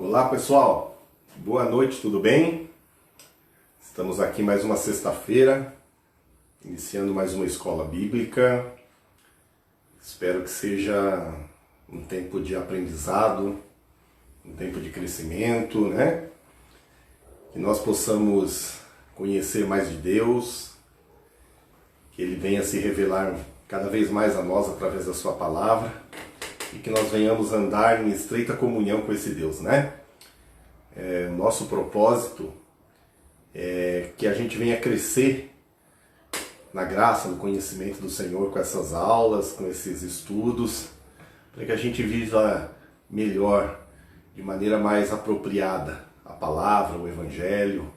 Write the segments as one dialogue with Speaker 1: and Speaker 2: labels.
Speaker 1: Olá pessoal, boa noite, tudo bem? Estamos aqui mais uma sexta-feira, iniciando mais uma escola bíblica. Espero que seja um tempo de aprendizado, um tempo de crescimento, né? Que nós possamos conhecer mais de Deus, que Ele venha se revelar cada vez mais a nós através da Sua palavra e que nós venhamos andar em estreita comunhão com esse Deus, né? Nosso propósito é que a gente venha crescer na graça, no conhecimento do Senhor com essas aulas, com esses estudos, para que a gente viva melhor, de maneira mais apropriada, a palavra, o Evangelho,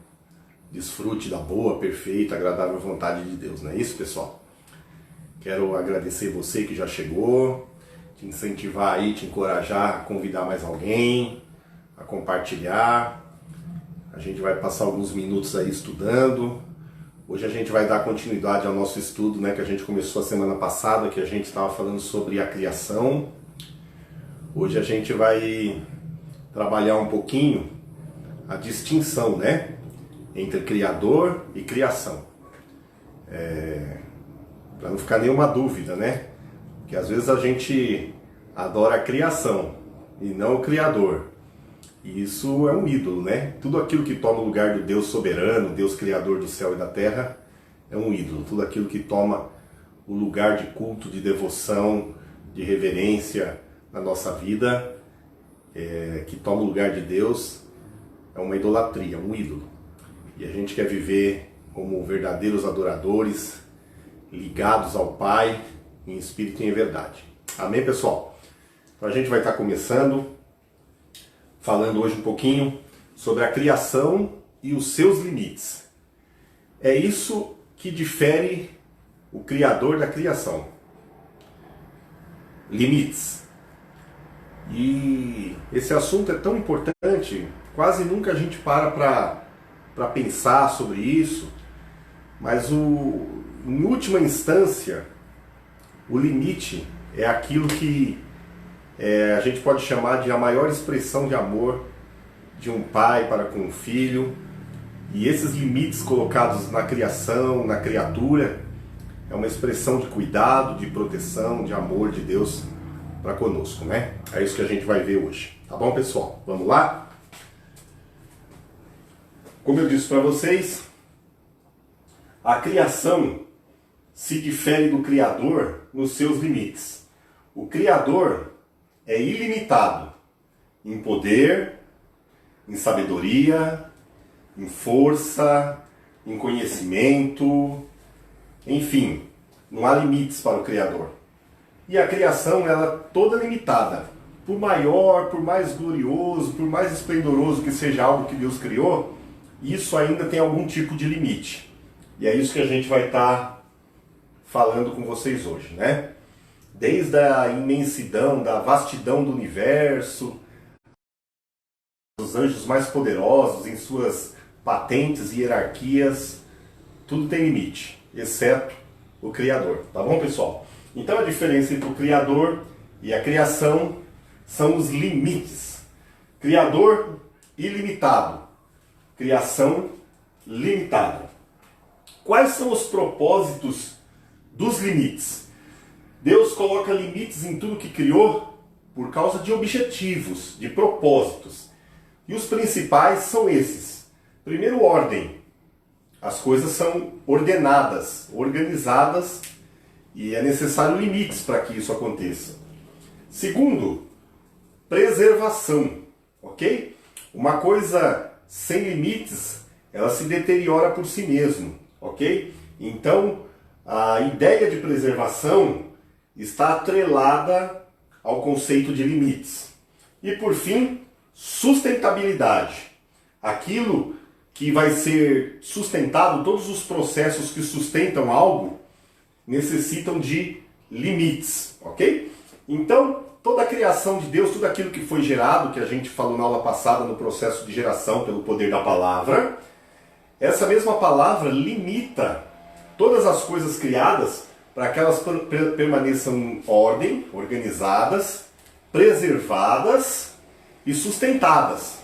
Speaker 1: desfrute da boa, perfeita, agradável vontade de Deus, não é isso, pessoal? Quero agradecer você que já chegou, te incentivar aí, te encorajar a convidar mais alguém, a compartilhar. A gente vai passar alguns minutos aí estudando. Hoje a gente vai dar continuidade ao nosso estudo, né, que a gente começou a semana passada, que a gente estava falando sobre a criação. Hoje a gente vai trabalhar um pouquinho a distinção, né, entre Criador e criação. Para não ficar nenhuma dúvida, né? Que às vezes a gente adora a criação e não o Criador. E isso é um ídolo, né? Tudo aquilo que toma o lugar do Deus soberano, Deus criador do céu e da terra, é um ídolo. Tudo aquilo que toma o lugar de culto, de devoção, de reverência na nossa vida, que toma o lugar de Deus, é uma idolatria, um ídolo. E a gente quer viver como verdadeiros adoradores, ligados ao Pai, em espírito e em verdade. Amém, pessoal? Então a gente vai estar começando, falando hoje um pouquinho sobre a criação e os seus limites. É isso que difere o Criador da criação. Limites. E esse assunto é tão importante, quase nunca a gente para pensar sobre isso, mas em última instância, o limite é aquilo que a gente pode chamar de a maior expressão de amor de um pai para com um filho. E esses limites colocados na criação, na criatura, é uma expressão de cuidado, de proteção, de amor de Deus para conosco, né? É isso que a gente vai ver hoje. Tá bom, pessoal? Vamos lá? Como eu disse para vocês, a criação se difere do Criador nos seus limites. O Criador é ilimitado em poder, em sabedoria, em força, em conhecimento, enfim, não há limites para o Criador. E a criação, ela é toda limitada. Por maior, por mais glorioso, por mais esplendoroso que seja algo que Deus criou, isso ainda tem algum tipo de limite. E é isso que a gente vai estar falando com vocês hoje, né? Desde a imensidão, da vastidão do universo, os anjos mais poderosos em suas patentes e hierarquias, tudo tem limite, exceto o Criador, tá bom, pessoal? Então a diferença entre o Criador e a criação são os limites. Criador ilimitado, criação limitada. Quais são os propósitos dos limites? Deus coloca limites em tudo que criou por causa de objetivos, de propósitos. E os principais são esses. Primeiro, ordem. As coisas são ordenadas, organizadas, e é necessário limites para que isso aconteça. Segundo, preservação, ok? Uma coisa sem limites, ela se deteriora por si mesma, ok? Então, a ideia de preservação está atrelada ao conceito de limites. E por fim, sustentabilidade. Aquilo que vai ser sustentado, todos os processos que sustentam algo, necessitam de limites, ok? Então, toda a criação de Deus, tudo aquilo que foi gerado, que a gente falou na aula passada no processo de geração pelo poder da palavra, essa mesma palavra limita todas as coisas criadas para que elas permaneçam em ordem, organizadas, preservadas e sustentadas.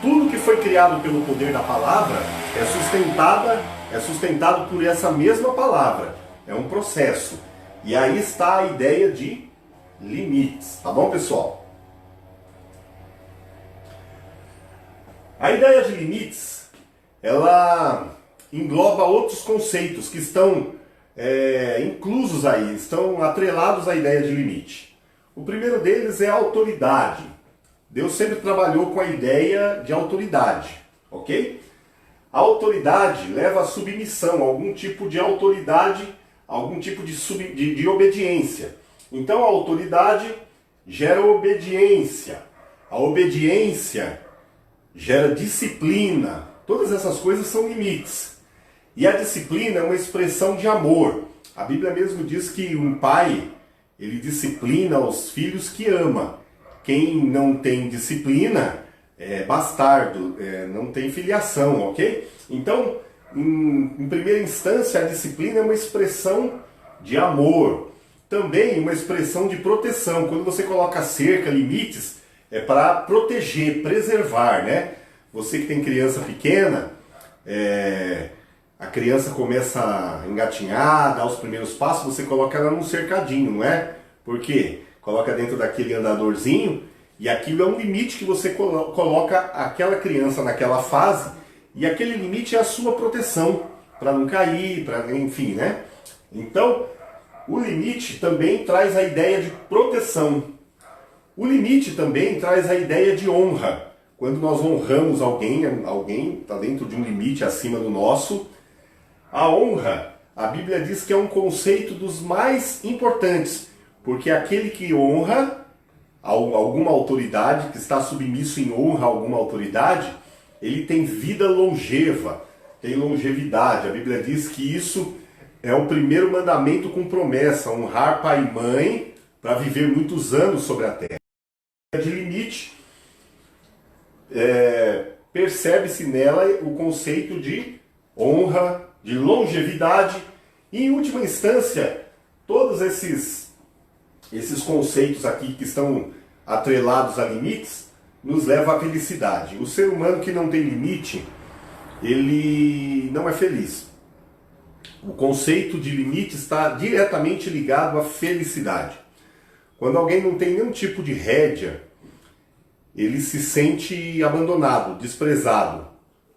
Speaker 1: Tudo que foi criado pelo poder da palavra é sustentado por essa mesma palavra. É um processo. E aí está a ideia de limites, tá bom, pessoal? A ideia de limites, ela engloba outros conceitos que estão inclusos aí, estão atrelados à ideia de limite. O primeiro deles é a autoridade. Deus sempre trabalhou com a ideia de autoridade, ok? A autoridade leva à submissão, algum tipo de autoridade, algum tipo de obediência. Então a autoridade gera obediência. A obediência gera disciplina. Todas essas coisas são limites. E a disciplina é uma expressão de amor. A Bíblia mesmo diz que um pai, ele disciplina os filhos que ama. Quem não tem disciplina é bastardo, não tem filiação, ok? Então, em primeira instância, a disciplina é uma expressão de amor. Também uma expressão de proteção. Quando você coloca cerca, limites, é para proteger, preservar, né? Você que tem criança pequena, a criança começa a engatinhar, dar os primeiros passos, você coloca ela num cercadinho, não é? Por quê? Coloca dentro daquele andadorzinho e aquilo é um limite que você coloca aquela criança naquela fase e aquele limite é a sua proteção, para não cair, enfim, né? Então, o limite também traz a ideia de proteção. O limite também traz a ideia de honra. Quando nós honramos alguém está dentro de um limite acima do nosso. A honra, a Bíblia diz que é um conceito dos mais importantes, porque aquele que honra alguma autoridade, que está submisso em honra a alguma autoridade, ele tem vida longeva, tem longevidade. A Bíblia diz que isso é o primeiro mandamento com promessa, honrar pai e mãe para viver muitos anos sobre a terra. De limite, percebe-se nela o conceito de honra, de longevidade e, em última instância, todos esses conceitos aqui que estão atrelados a limites nos levam à felicidade. O ser humano que não tem limite, ele não é feliz. O conceito de limite está diretamente ligado à felicidade. Quando alguém não tem nenhum tipo de rédea, ele se sente abandonado, desprezado,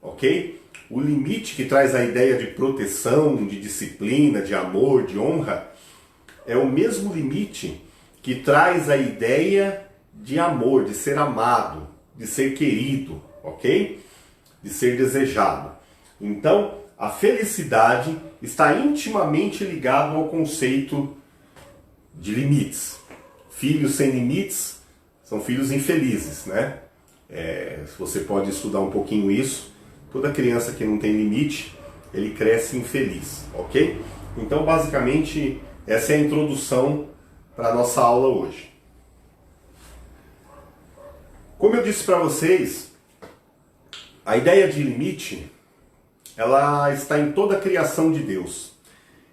Speaker 1: ok? O limite que traz a ideia de proteção, de disciplina, de amor, de honra, é o mesmo limite que traz a ideia de amor, de ser amado, de ser querido, ok? De ser desejado. Então, a felicidade está intimamente ligada ao conceito de limites. Filhos sem limites são filhos infelizes, né? Você pode estudar um pouquinho isso. Toda criança que não tem limite, ele cresce infeliz, ok? Então, basicamente, essa é a introdução para a nossa aula hoje. Como eu disse para vocês, a ideia de limite, ela está em toda a criação de Deus.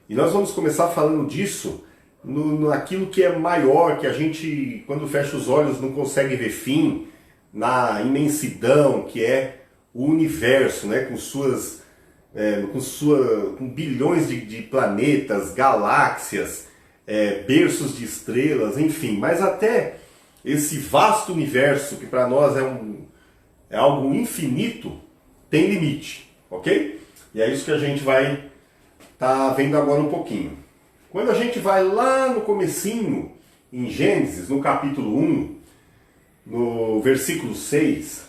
Speaker 1: E nós vamos começar falando disso naquilo que é maior, que a gente, quando fecha os olhos, não consegue ver fim, na imensidão que é o universo, né? com bilhões de planetas, galáxias, berços de estrelas, enfim. Mas até esse vasto universo, que para nós é algo infinito, tem limite, ok? E é isso que a gente vai estar vendo agora um pouquinho. Quando a gente vai lá no comecinho, em Gênesis, no capítulo 1, no versículo 6,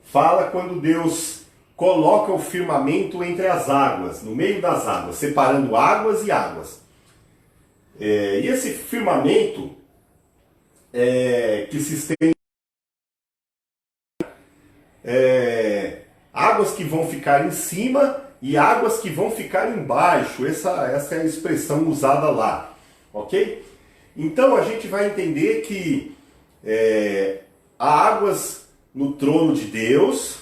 Speaker 1: fala quando Deus coloca o firmamento entre as águas, no meio das águas, separando águas e águas. E esse firmamento que se estende, águas que vão ficar em cima e águas que vão ficar embaixo. Essa é a expressão usada lá, ok? Então a gente vai entender que há águas no trono de Deus,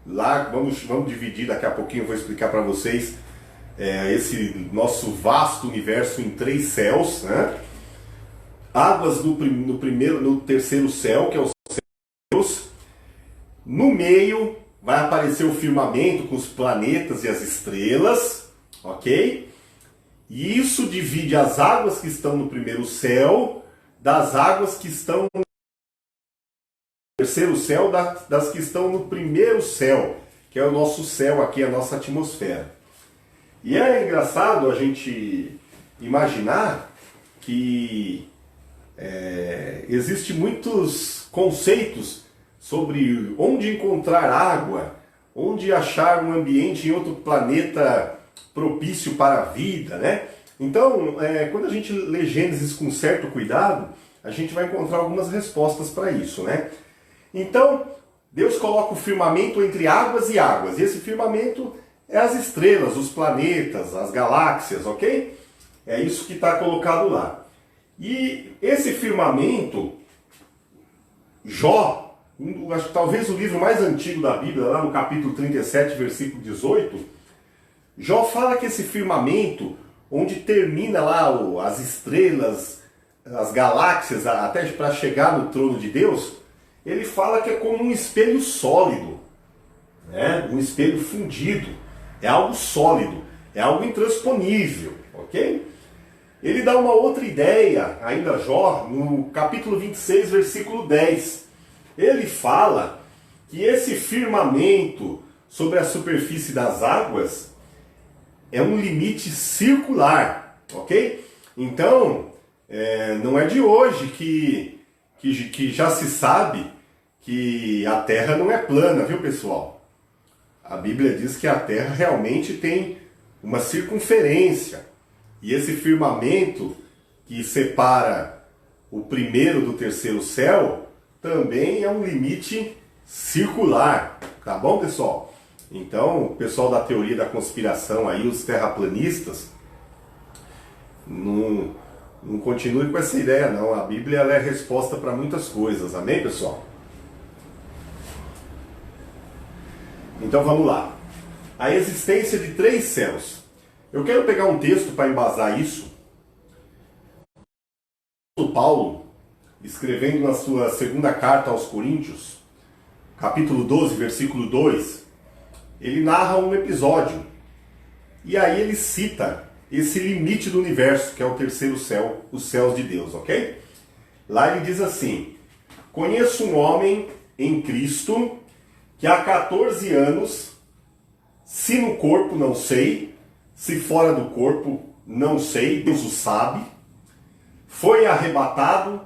Speaker 1: lá vamos dividir daqui a pouquinho, eu vou explicar para vocês esse nosso vasto universo em 3 céus, né? Águas no terceiro céu, que é o céu No meio vai aparecer o firmamento com os planetas e as estrelas, ok? E isso divide as águas que estão no primeiro céu das águas que estão no terceiro céu, das que estão no primeiro céu, que é o nosso céu aqui, a nossa atmosfera. E é engraçado a gente imaginar que existem muitos conceitos sobre onde encontrar água, onde achar um ambiente em outro planeta propício para a vida, né? Então, quando a gente lê Gênesis com certo cuidado, a gente vai encontrar algumas respostas para isso, né? Então, Deus coloca o firmamento entre águas e águas, e esse firmamento é as estrelas, os planetas, as galáxias, ok? É isso que está colocado lá. E esse firmamento, Jó, acho que talvez o livro mais antigo da Bíblia, lá no capítulo 37, versículo 18, Jó fala que esse firmamento, onde termina lá as estrelas, as galáxias, até para chegar no trono de Deus, ele fala que é como um espelho sólido, né? Um espelho fundido, é algo sólido, é algo intransponível, ok? Ele dá uma outra ideia, ainda Jó, no capítulo 26, versículo 10. Ele fala que esse firmamento sobre a superfície das águas é um limite circular, ok? Então, não é de hoje que já se sabe que a Terra não é plana, viu, pessoal? A Bíblia diz que a Terra realmente tem uma circunferência. E esse firmamento que separa o primeiro do terceiro céu também é um limite circular, tá bom, pessoal? Então, o pessoal da teoria da conspiração aí, os terraplanistas, não continue com essa ideia não. A Bíblia ela é resposta para muitas coisas, amém, pessoal? Então vamos lá. A existência de 3 céus. Eu quero pegar um texto para embasar isso. O Paulo, escrevendo na sua segunda carta aos Coríntios, capítulo 12, versículo 2, ele narra um episódio. E aí ele cita esse limite do universo, que é o terceiro céu, os céus de Deus, ok? Lá ele diz assim: conheço um homem em Cristo que há 14 anos, se no corpo não sei, se fora do corpo não sei, Deus o sabe, foi arrebatado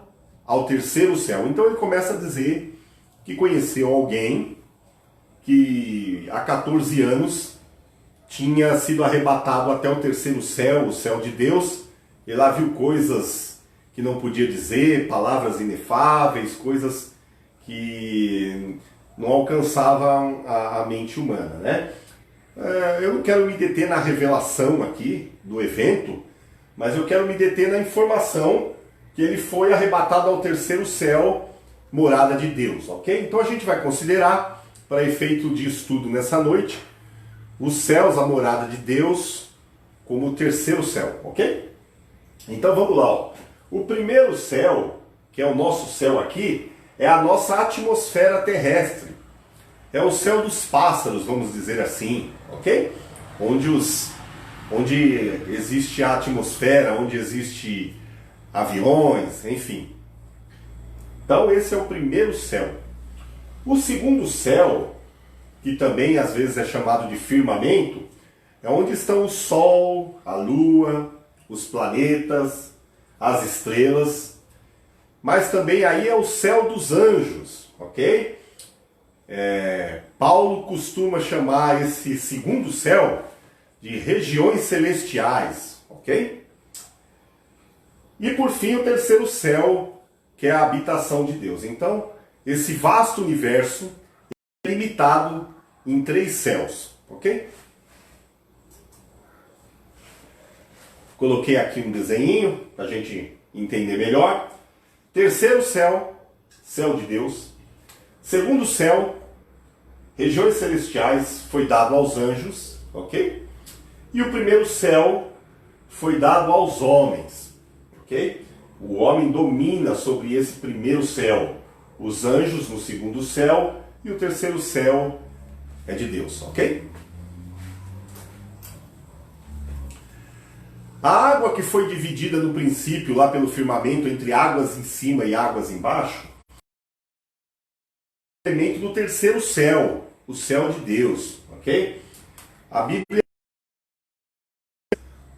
Speaker 1: ao terceiro céu. Então ele começa a dizer que conheceu alguém que há 14 anos tinha sido arrebatado até o terceiro céu, o céu de Deus, e lá viu coisas que não podia dizer, palavras inefáveis, coisas que não alcançavam a mente humana, né? Eu não quero me deter na revelação aqui do evento, mas eu quero me deter na informação que ele foi arrebatado ao terceiro céu, morada de Deus, ok? Então a gente vai considerar, para efeito de estudo nessa noite, os céus, a morada de Deus, como o terceiro céu, ok? Então vamos lá, ó. O primeiro céu, que é o nosso céu aqui, é a nossa atmosfera terrestre. É o céu dos pássaros, vamos dizer assim, ok? Onde existe a atmosfera, onde existe aviões, enfim. Então esse é o primeiro céu. O segundo céu, que também às vezes é chamado de firmamento, é onde estão o Sol, a Lua, os planetas, as estrelas, mas também aí é o céu dos anjos, ok? Paulo costuma chamar esse segundo céu de regiões celestiais, ok? E por fim o terceiro céu, que é a habitação de Deus. Então, esse vasto universo é limitado em 3 céus, ok? Coloquei aqui um desenho para a gente entender melhor. Terceiro céu, céu de Deus. Segundo céu, regiões celestiais, foi dado aos anjos, ok? E o primeiro céu foi dado aos homens, ok? O homem domina sobre esse primeiro céu. Os anjos no segundo céu e o terceiro céu é de Deus, ok? A água que foi dividida no princípio lá pelo firmamento entre águas em cima e águas embaixo, é o elemento do terceiro céu, o céu de Deus, ok? A Bíblia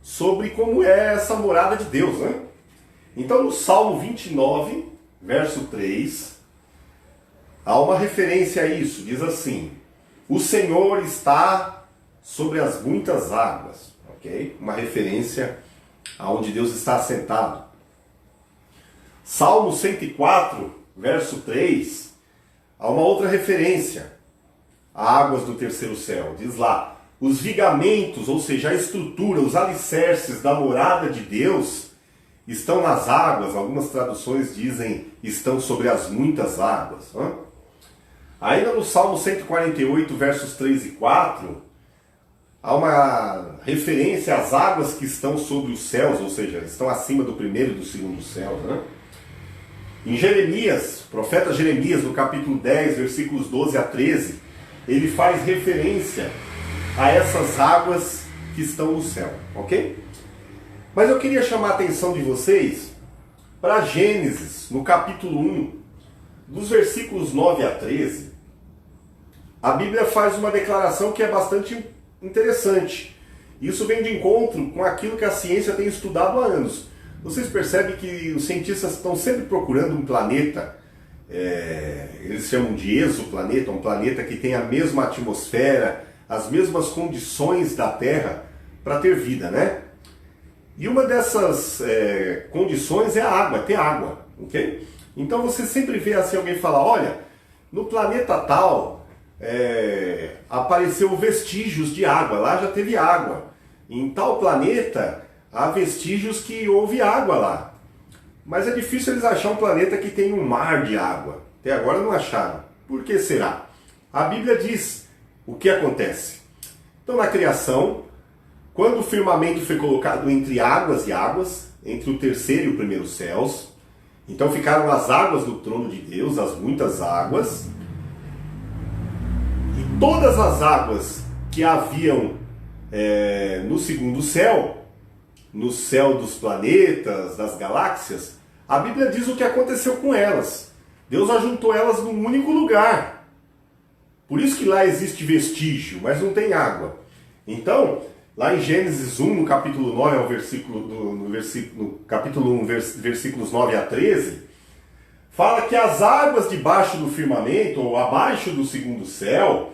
Speaker 1: sobre como é essa morada de Deus, né? Então no Salmo 29, verso 3, há uma referência a isso, diz assim: o Senhor está sobre as muitas águas, ok? Uma referência aonde Deus está assentado. Salmo 104, verso 3, há uma outra referência a águas do terceiro céu, diz lá: os vigamentos, ou seja, a estrutura, os alicerces da morada de Deus estão nas águas. Algumas traduções dizem estão sobre as muitas águas. Ainda no Salmo 148, versos 3 e 4, há uma referência às águas que estão sobre os céus, ou seja, estão acima do primeiro e do segundo céu. Em Jeremias, profeta Jeremias, no capítulo 10, versículos 12 a 13, ele faz referência a essas águas que estão no céu, ok? Mas eu queria chamar a atenção de vocês para Gênesis, no capítulo 1, dos versículos 9 a 13. A Bíblia faz uma declaração que é bastante interessante. Isso vem de encontro com aquilo que a ciência tem estudado há anos. Vocês percebem que os cientistas estão sempre procurando um planeta, eles chamam de exoplaneta, um planeta que tem a mesma atmosfera, as mesmas condições da Terra para ter vida, né? E uma dessas condições é a água, ter água, ok? Então você sempre vê assim alguém falar: olha, no planeta tal apareceu vestígios de água, lá já teve água. Em tal planeta há vestígios que houve água lá. Mas é difícil eles achar um planeta que tem um mar de água. Até agora não acharam. Por que será? A Bíblia diz o que acontece. Então na criação, quando o firmamento foi colocado entre águas e águas, entre o terceiro e o primeiro céus, então ficaram as águas do trono de Deus, as muitas águas, e todas as águas que haviam no segundo céu, no céu dos planetas, das galáxias, a Bíblia diz o que aconteceu com elas. Deus ajuntou elas num único lugar. Por isso que lá existe vestígio, mas não tem água. Então, lá em Gênesis 1, no capítulo 9, no capítulo 1, versículos 9 a 13, fala que as águas debaixo do firmamento, ou abaixo do segundo céu,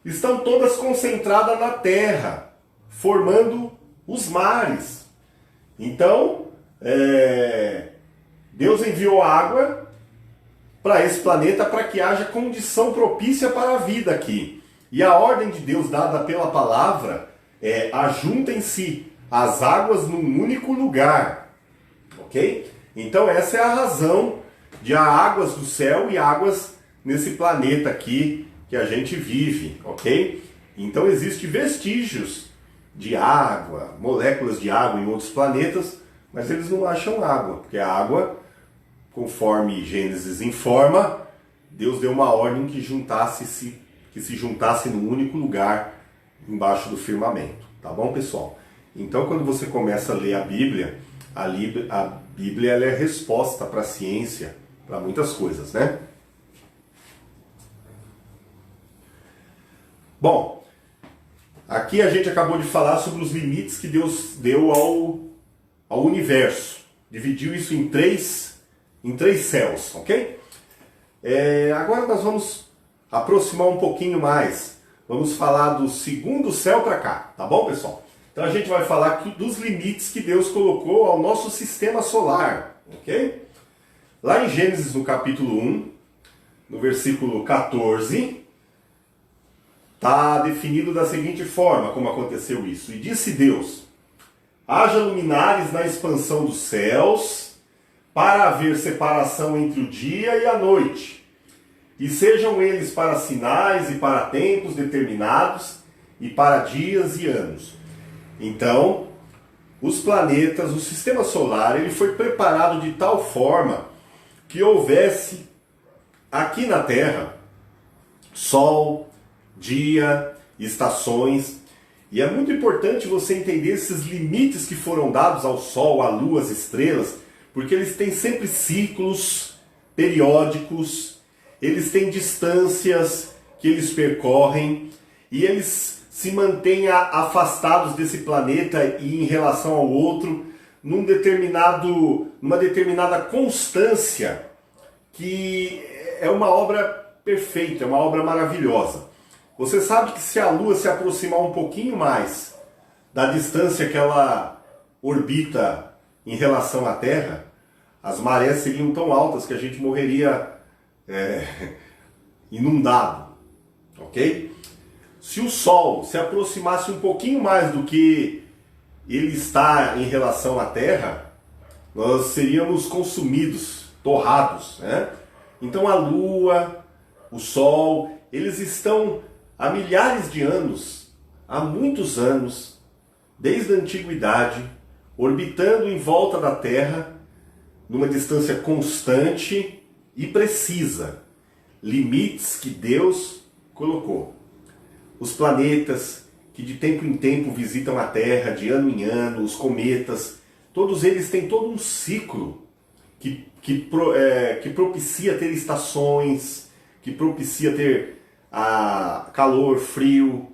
Speaker 1: estão todas concentradas na terra, formando os mares. Então, Deus enviou água para esse planeta para que haja condição propícia para a vida aqui. E a ordem de Deus dada pela palavra é: ajuntem-se as águas num único lugar. Ok? Então essa é a razão de há águas do céu e águas nesse planeta aqui que a gente vive. Ok? Então existem vestígios de água, moléculas de água em outros planetas, mas eles não acham água, porque a água, conforme Gênesis informa, Deus deu uma ordem que se juntasse num único lugar embaixo do firmamento. Tá bom, pessoal? Então, quando você começa a ler a Bíblia ela é resposta para a ciência, para muitas coisas, né? Bom, aqui a gente acabou de falar sobre os limites que Deus deu ao universo. Dividiu isso em três céus, ok? Agora nós vamos aproximar um pouquinho mais. Vamos falar do segundo céu para cá, tá bom, pessoal? Então a gente vai falar dos limites que Deus colocou ao nosso sistema solar, ok? Lá em Gênesis, no capítulo 1, no versículo 14, está definido da seguinte forma como aconteceu isso. E disse Deus: haja luminares na expansão dos céus, para haver separação entre o dia e a noite, e sejam eles para sinais e para tempos determinados, e para dias e anos. Então, os planetas, o sistema solar, ele foi preparado de tal forma que houvesse aqui na Terra Sol, dia, estações. E é muito importante você entender esses limites que foram dados ao Sol, à Lua, às estrelas, porque eles têm sempre ciclos periódicos, eles têm distâncias que eles percorrem e eles se mantêm afastados desse planeta e em relação ao outro numa determinada constância que é uma obra perfeita, é uma obra maravilhosa. Você sabe que se a Lua se aproximar um pouquinho mais da distância que ela orbita em relação à Terra, as marés seriam tão altas que a gente morreria inundado, ok? Se o Sol se aproximasse um pouquinho mais do que ele está em relação à Terra, nós seríamos consumidos, torrados, né? Então a Lua, o Sol, eles estão há milhares de anos, há muitos anos, desde a antiguidade, orbitando em volta da Terra, numa distância constante e precisa, limites que Deus colocou. Os planetas que de tempo em tempo visitam a Terra, de ano em ano, os cometas, todos eles têm todo um ciclo que propicia ter estações, que propicia ter calor, frio,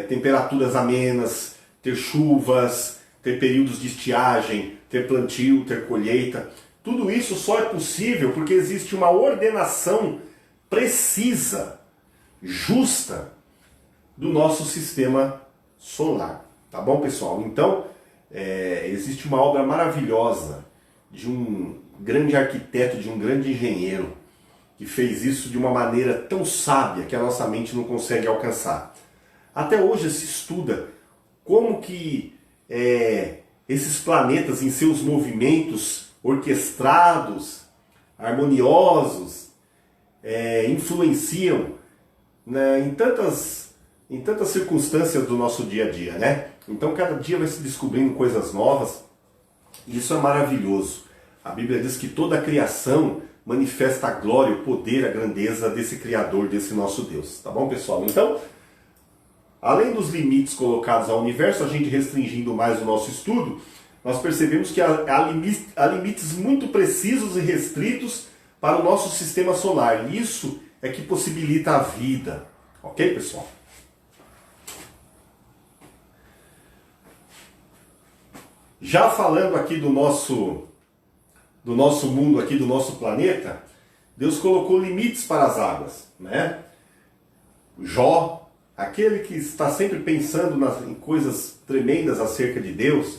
Speaker 1: temperaturas amenas, ter chuvas, ter períodos de estiagem, ter plantio, ter colheita. Tudo isso só é possível porque existe uma ordenação precisa, justa, do nosso sistema solar. Tá bom, pessoal? Então, existe uma obra maravilhosa de um grande arquiteto, de um grande engenheiro, que fez isso de uma maneira tão sábia que a nossa mente não consegue alcançar. Até hoje se estuda como que esses planetas, em seus movimentos orquestrados, harmoniosos, influenciam, né, em tantas circunstâncias do nosso dia a dia, né? Então cada dia vai se descobrindo coisas novas e isso é maravilhoso. A Bíblia diz que toda a criação manifesta a glória, o poder, a grandeza desse Criador, desse nosso Deus. Tá bom, pessoal? Então, além dos limites colocados ao universo, a gente restringindo mais o nosso estudo, nós percebemos que há limites muito precisos e restritos para o nosso sistema solar. E isso é que possibilita a vida. Ok, pessoal? Já falando aqui do nosso mundo, aqui do nosso planeta, Deus colocou limites para as águas, né? Jó, aquele que está sempre pensando em coisas tremendas acerca de Deus,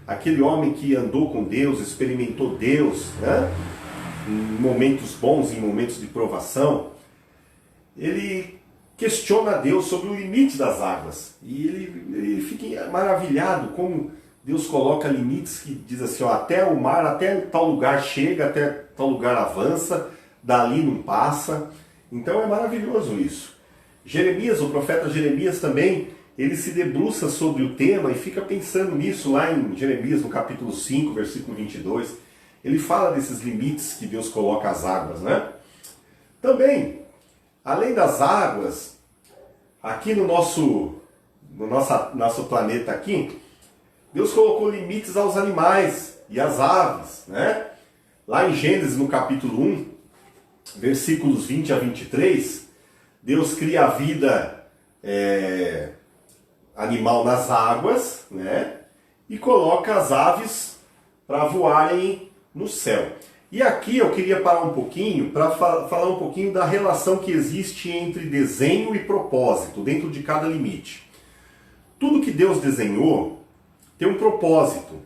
Speaker 1: aquele homem que andou com Deus, experimentou Deus, né? Em momentos bons, em momentos de provação, ele questiona Deus sobre o limite das águas. E ele fica maravilhado como Deus coloca limites que diz assim, ó, até o mar, até tal lugar chega, até tal lugar avança, dali não passa. Então é maravilhoso isso. Jeremias, o profeta Jeremias também, ele se debruça sobre o tema e fica pensando nisso lá em Jeremias, no capítulo 5, versículo 22. Ele fala desses limites que Deus coloca às águas, né? Também, além das águas, aqui no nosso planeta aqui, Deus colocou limites aos animais e às aves, né? Lá em Gênesis, no capítulo 1, versículos 20 a 23, Deus cria a vida animal nas águas, né? E coloca as aves para voarem no céu. E aqui eu queria parar um pouquinho para falar um pouquinho da relação que existe entre desenho e propósito dentro de cada limite. Tudo que Deus desenhou tem um propósito.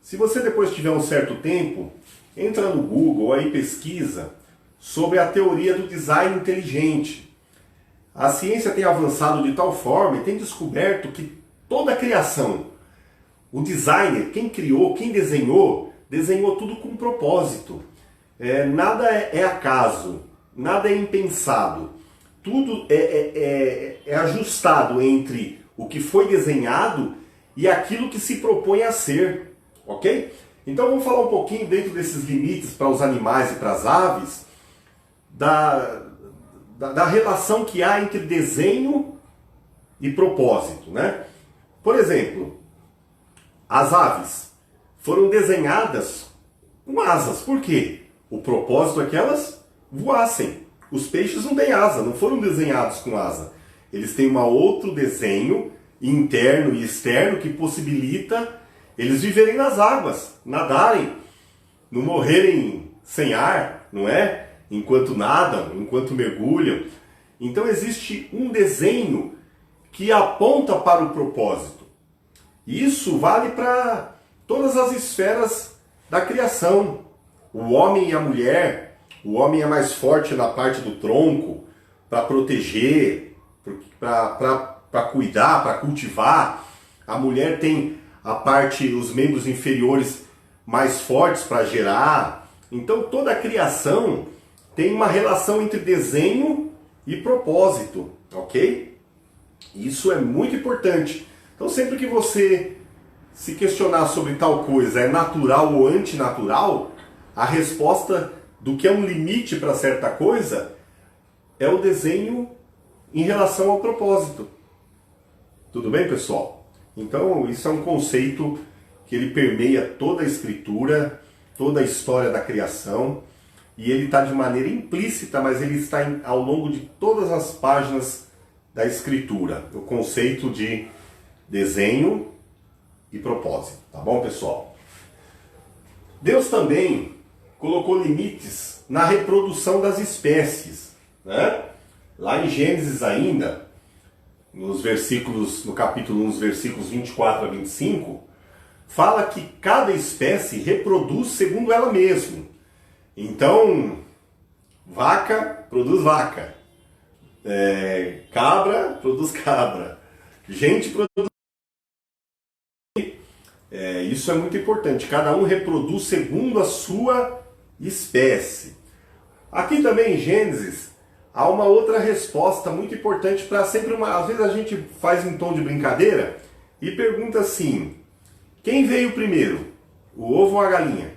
Speaker 1: Se você depois tiver um certo tempo, entra no Google aí pesquisa sobre a teoria do design inteligente. A ciência tem avançado de tal forma e tem descoberto que toda a criação, o designer, quem criou, quem desenhou tudo com propósito. Nada é acaso, nada é impensado. Tudo é ajustado entre o que foi desenhado e aquilo que se propõe a ser, ok? Então vamos falar um pouquinho dentro desses limites para os animais e para as aves, da relação que há entre desenho e propósito, né? Por exemplo, as aves foram desenhadas com asas. Por quê? O propósito é que elas voassem. Os peixes não têm asa, não foram desenhados com asa. Eles têm um outro desenho interno e externo que possibilita eles viverem nas águas, nadarem, não morrerem sem ar, não é? Enquanto nadam, enquanto mergulham. Então existe um desenho que aponta para o propósito. Isso vale para todas as esferas da criação. O homem e a mulher, o homem é mais forte na parte do tronco para proteger, para cuidar, para cultivar. A mulher tem a parte, os membros inferiores mais fortes para gerar. Então toda a criação tem uma relação entre desenho e propósito, ok? Isso é muito importante. Então sempre que você se questionar sobre tal coisa, é natural ou antinatural, a resposta do que é um limite para certa coisa é o desenho em relação ao propósito. Tudo bem, pessoal? Então isso é um conceito que ele permeia toda a escritura, toda a história da criação, e ele está de maneira implícita, mas ele está ao longo de todas as páginas da escritura, o conceito de desenho e propósito, tá bom, pessoal? Deus também colocou limites na reprodução das espécies, né? Lá em Gênesis ainda, no capítulo 1, nos versículos 24 a 25, fala que cada espécie reproduz segundo ela mesma. Então, vaca produz vaca, cabra produz cabra, gente produz... Isso é muito importante, cada um reproduz segundo a sua espécie. Aqui também em Gênesis há uma outra resposta muito importante para sempre às vezes a gente faz em tom de brincadeira e pergunta assim: quem veio primeiro, o ovo ou a galinha?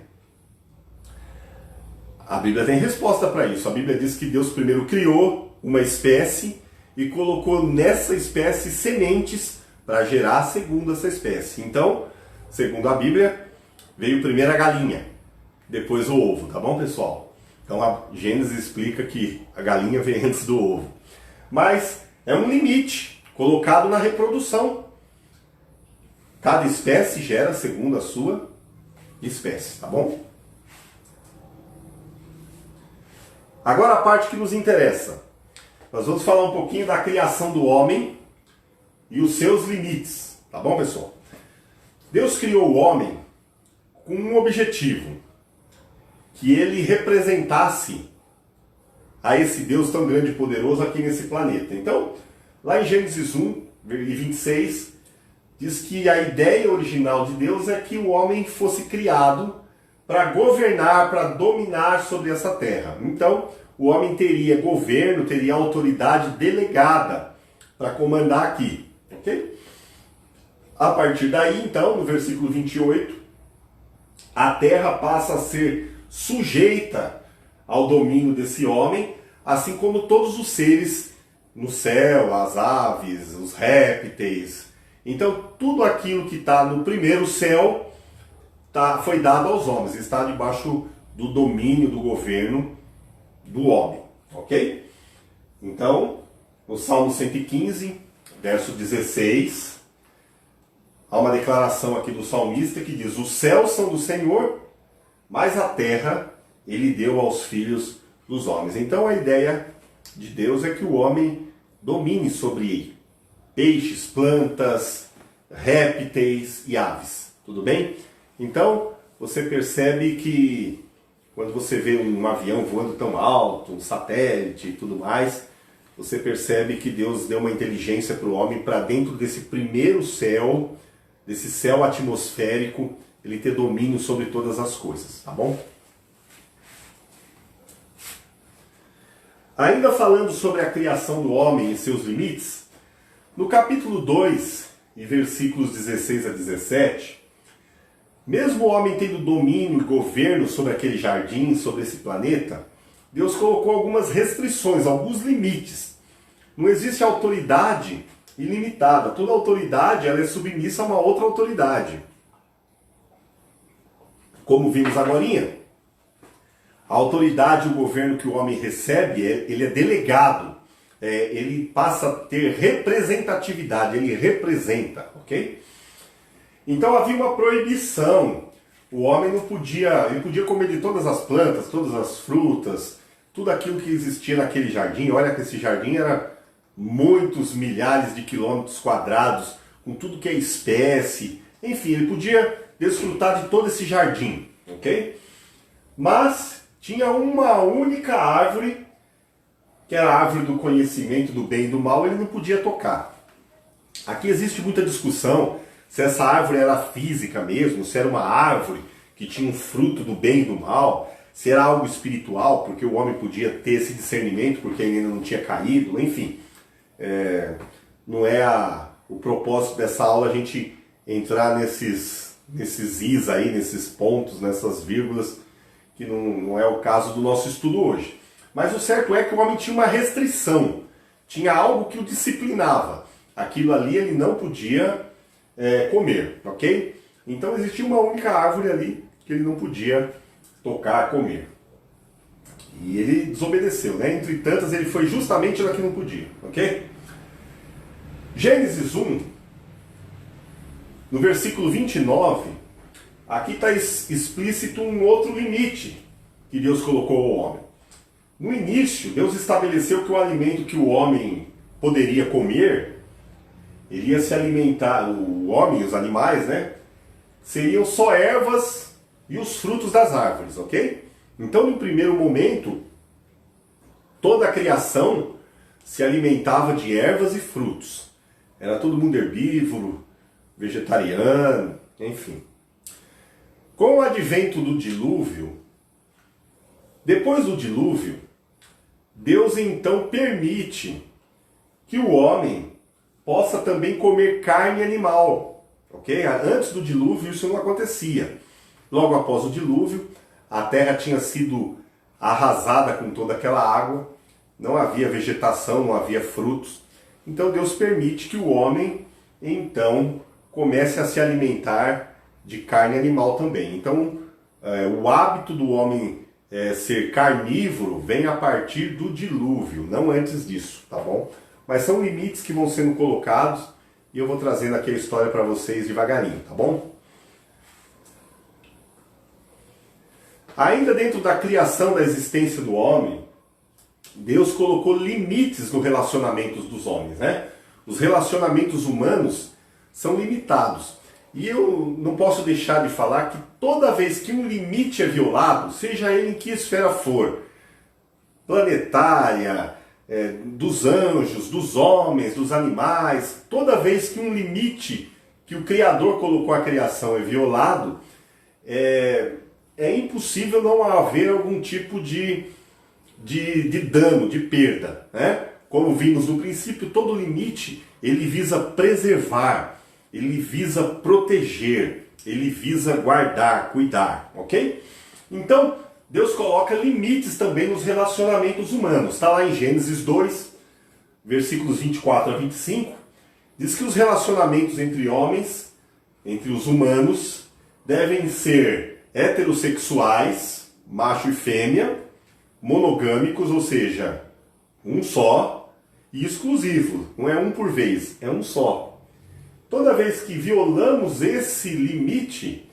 Speaker 1: A Bíblia tem resposta para isso. A Bíblia diz que Deus primeiro criou uma espécie e colocou nessa espécie sementes para gerar segundo essa espécie. Então, segundo a Bíblia, veio primeiro a galinha, depois o ovo, tá bom, pessoal? Então a Gênesis explica que a galinha vem antes do ovo. Mas é um limite colocado na reprodução. Cada espécie gera segundo a sua espécie, tá bom? Agora a parte que nos interessa. Nós vamos falar um pouquinho da criação do homem e os seus limites, tá bom, pessoal? Deus criou o homem com um objetivo, que ele representasse a esse Deus tão grande e poderoso aqui nesse planeta. Então, lá em Gênesis 1 e 26, diz que a ideia original de Deus é que o homem fosse criado para governar, para dominar sobre essa terra. Então, o homem teria governo, teria autoridade delegada para comandar aqui, ok? A partir daí, então, no versículo 28, a terra passa a ser sujeita ao domínio desse homem, assim como todos os seres no céu, as aves, os répteis. Então, tudo aquilo que está no primeiro céu foi dado aos homens, está debaixo do domínio, do governo do homem, ok? Então, no Salmo 115, verso 16, há uma declaração aqui do salmista que diz: os céus são do Senhor, mas a terra ele deu aos filhos dos homens. Então a ideia de Deus é que o homem domine sobre peixes, plantas, répteis e aves. Tudo bem? Então você percebe que quando você vê um avião voando tão alto, um satélite e tudo mais, você percebe que Deus deu uma inteligência para o homem para dentro desse primeiro céu, desse céu atmosférico, ele ter domínio sobre todas as coisas, tá bom? Ainda falando sobre a criação do homem e seus limites, no capítulo 2, e versículos 16 a 17, mesmo o homem tendo domínio e governo sobre aquele jardim, sobre esse planeta, Deus colocou algumas restrições, alguns limites. Não existe autoridade ilimitada. Toda autoridade ela é submissa a uma outra autoridade. Como vimos agorinha, a autoridade, o governo que o homem recebe, ele é delegado. Ele passa a ter representatividade, ele representa, ok? Então havia uma proibição. O homem não podia, ele podia comer de todas as plantas, todas as frutas, tudo aquilo que existia naquele jardim. Olha que esse jardim era muitos milhares de quilômetros quadrados, com tudo que é espécie. Enfim, ele podia desfrutar de todo esse jardim, ok? Mas tinha uma única árvore, que era a árvore do conhecimento do bem e do mal, ele não podia tocar. Aqui existe muita discussão se essa árvore era física mesmo, se era uma árvore que tinha um fruto do bem e do mal, se era algo espiritual, porque o homem podia ter esse discernimento, porque ele ainda não tinha caído, enfim. Não é o propósito dessa aula a gente entrar nesses is aí, nesses pontos, nessas vírgulas, que não é o caso do nosso estudo hoje. Mas o certo é que o homem tinha uma restrição, tinha algo que o disciplinava. Aquilo ali ele não podia comer, ok? Então existia uma única árvore ali que ele não podia tocar, comer. E ele desobedeceu, né? Entre tantas ele foi justamente na que não podia, ok? Gênesis 1, no versículo 29, aqui está explícito um outro limite que Deus colocou ao homem. No início, Deus estabeleceu que o alimento que o homem poderia comer, ele ia se alimentar, o homem, os animais, né? Seriam só ervas e os frutos das árvores, ok? Então, no primeiro momento, toda a criação se alimentava de ervas e frutos. Era todo mundo herbívoro, vegetariano, enfim. Com o advento do dilúvio, depois do dilúvio, Deus então permite que o homem possa também comer carne animal, ok? Antes do dilúvio isso não acontecia. Logo após o dilúvio, a terra tinha sido arrasada com toda aquela água, não havia vegetação, não havia frutos. Então Deus permite que o homem então comece a se alimentar de carne animal também. Então o hábito do homem ser carnívoro vem a partir do dilúvio, não antes disso, tá bom? Mas são limites que vão sendo colocados e eu vou trazendo aqui a história para vocês devagarinho, tá bom? Ainda dentro da criação da existência do homem, Deus colocou limites no relacionamento dos homens, né? Os relacionamentos humanos são limitados. E eu não posso deixar de falar que toda vez que um limite é violado, seja ele em que esfera for, planetária, dos anjos, dos homens, dos animais, toda vez que um limite que o Criador colocou à criação é violado, é impossível não haver algum tipo de dano, de perda, né? Como vimos no princípio, todo limite ele visa preservar, ele visa proteger, ele visa guardar, cuidar, ok? Então, Deus coloca limites também nos relacionamentos humanos. Está lá em Gênesis 2, versículos 24 a 25, diz que os relacionamentos entre homens, entre os humanos, devem ser heterossexuais, macho e fêmea, monogâmicos, ou seja, um só, e exclusivo, não é um por vez, é um só. Toda vez que violamos esse limite,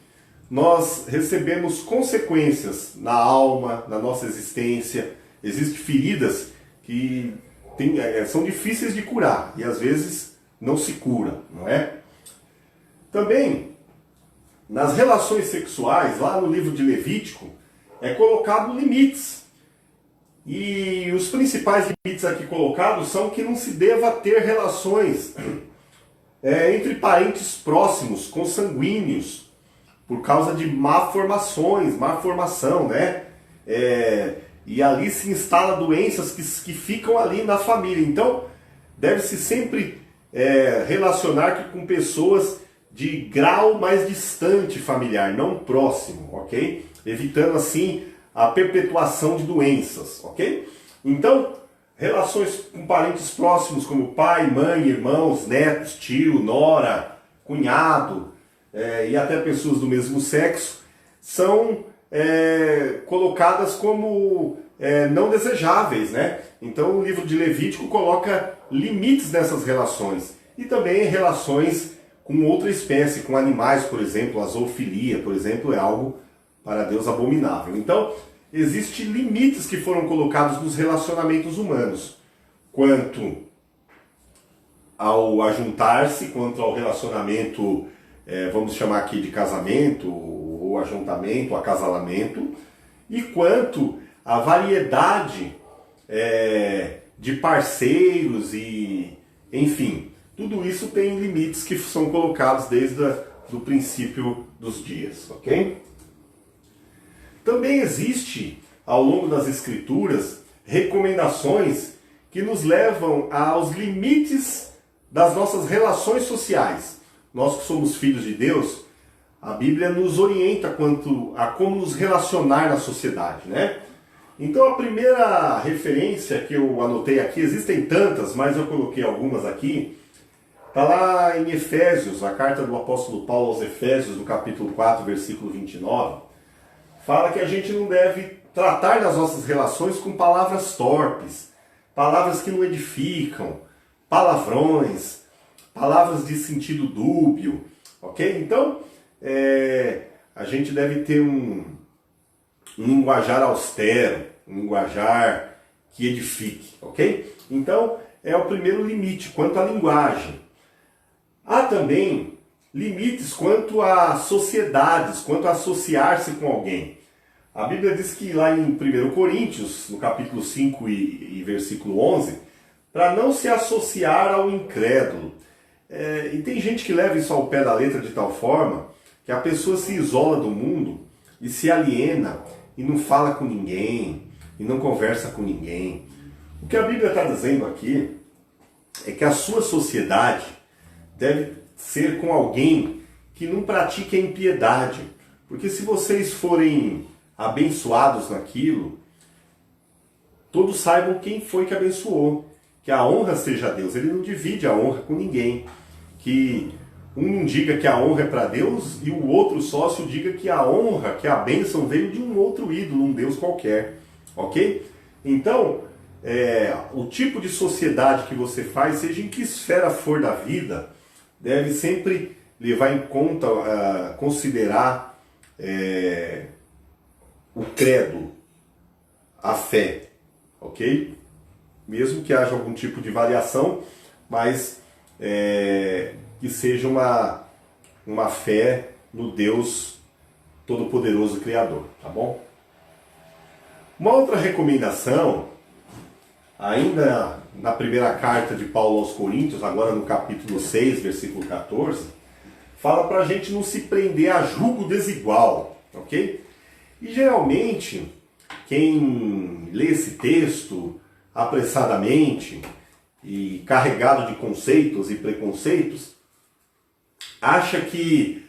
Speaker 1: nós recebemos consequências na alma, na nossa existência. Existem feridas que são difíceis de curar e às vezes não se cura, não é? Também, nas relações sexuais, lá no livro de Levítico, é colocado limites. E os principais limites aqui colocados são que não se deva ter relações entre parentes próximos, consanguíneos, por causa de má formação, né? E ali se instala doenças que ficam ali na família. Então, deve-se sempre relacionar com pessoas de grau mais distante familiar, não próximo, ok? Evitando assim a perpetuação de doenças, ok? Então, relações com parentes próximos como pai, mãe, irmãos, netos, tio, nora, cunhado e até pessoas do mesmo sexo são colocadas como não desejáveis, né? Então o livro de Levítico coloca limites nessas relações e também relações com outra espécie, com animais, por exemplo, a zoofilia, por exemplo, é algo para Deus abominável. Então, existem limites que foram colocados nos relacionamentos humanos, quanto ao ajuntar-se, quanto ao relacionamento, vamos chamar aqui de casamento, ou ajuntamento, acasalamento, e quanto à variedade de parceiros e, enfim, tudo isso tem limites que são colocados desde o princípio dos dias, ok? Também existe, ao longo das Escrituras, recomendações que nos levam aos limites das nossas relações sociais. Nós que somos filhos de Deus, a Bíblia nos orienta quanto a como nos relacionar na sociedade, né? Então a primeira referência que eu anotei aqui, existem tantas, mas eu coloquei algumas aqui, está lá em Efésios, a carta do apóstolo Paulo aos Efésios, no capítulo 4, versículo 29, fala que a gente não deve tratar nas nossas relações com palavras torpes, palavras que não edificam, palavrões, palavras de sentido dúbio, ok? Então, a gente deve ter um linguajar austero, um linguajar que edifique, ok? Então, é o primeiro limite quanto à linguagem. Há também limites quanto a sociedades, quanto a associar-se com alguém. A Bíblia diz que lá em 1 Coríntios, no capítulo 5 e versículo 11, para não se associar ao incrédulo. E tem gente que leva isso ao pé da letra de tal forma que a pessoa se isola do mundo e se aliena e não fala com ninguém, e não conversa com ninguém. O que a Bíblia está dizendo aqui é que a sua sociedade deve ser com alguém que não pratique a impiedade. Porque se vocês forem abençoados naquilo, todos saibam quem foi que abençoou. Que a honra seja a Deus. Ele não divide a honra com ninguém. Que um não diga que a honra é para Deus e o outro sócio diga que a honra, que a bênção veio de um outro ídolo, um Deus qualquer. Ok? Então, o tipo de sociedade que você faz, seja em que esfera for da vida, deve sempre levar em conta, considerar o credo, a fé, ok? Mesmo que haja algum tipo de variação, mas que seja uma fé no Deus Todo-Poderoso Criador, tá bom? Uma outra recomendação, ainda na primeira carta de Paulo aos Coríntios, agora no capítulo 6, versículo 14, fala para a gente não se prender a julgo desigual, ok? E geralmente, quem lê esse texto apressadamente e carregado de conceitos e preconceitos, acha que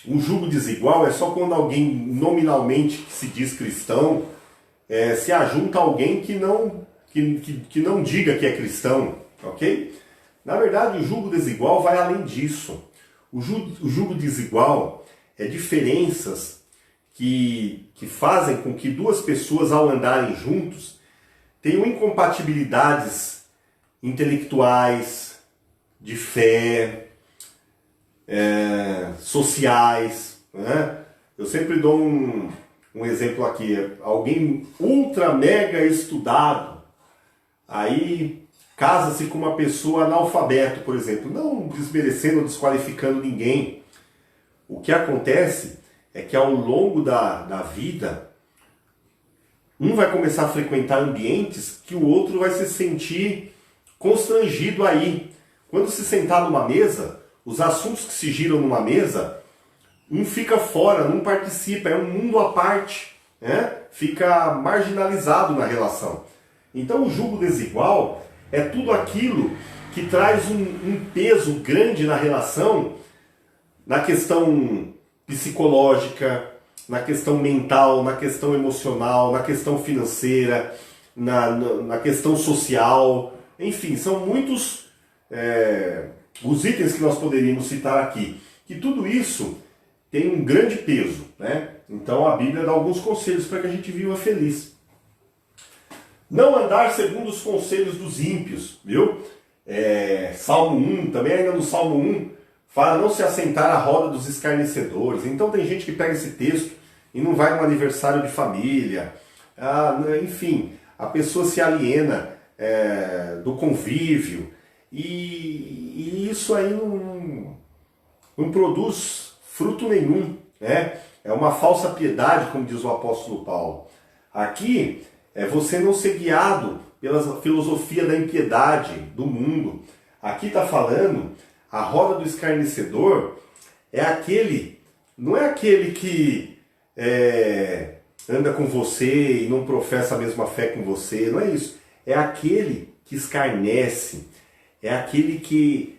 Speaker 1: um julgo desigual é só quando alguém nominalmente que se diz cristão se ajunta a alguém que não diga que é cristão, ok? Na verdade, o julgo desigual vai além disso. O julgo desigual é diferenças que fazem com que duas pessoas, ao andarem juntos, tenham incompatibilidades intelectuais, de fé, sociais, né? Eu sempre dou um exemplo aqui, alguém ultra mega estudado, aí casa-se com uma pessoa analfabeto, por exemplo, não desmerecendo ou desqualificando ninguém. O que acontece é que ao longo da vida, um vai começar a frequentar ambientes que o outro vai se sentir constrangido aí. Quando se sentar numa mesa, os assuntos que se giram numa mesa, um fica fora, não participa, é um mundo à parte, né? Fica marginalizado na relação. Então o julgo desigual é tudo aquilo que traz um peso grande na relação, na questão psicológica, na questão mental, na questão emocional, na questão financeira, na questão social, enfim, são muitos os itens que nós poderíamos citar aqui, que tudo isso tem um grande peso, né? Então a Bíblia dá alguns conselhos para que a gente viva feliz. Não andar segundo os conselhos dos ímpios, viu? Salmo 1, também ainda no Salmo 1, fala não se assentar à roda dos escarnecedores. Então tem gente que pega esse texto e não vai num aniversário de família, enfim, a pessoa se aliena do convívio, e isso aí não produz fruto nenhum, né? É uma falsa piedade, como diz o apóstolo Paulo. Aqui é você não ser guiado pela filosofia da impiedade do mundo. Aqui está falando, a roda do escarnecedor não é aquele que anda com você e não professa a mesma fé com você, não é isso. É aquele que escarnece, é aquele que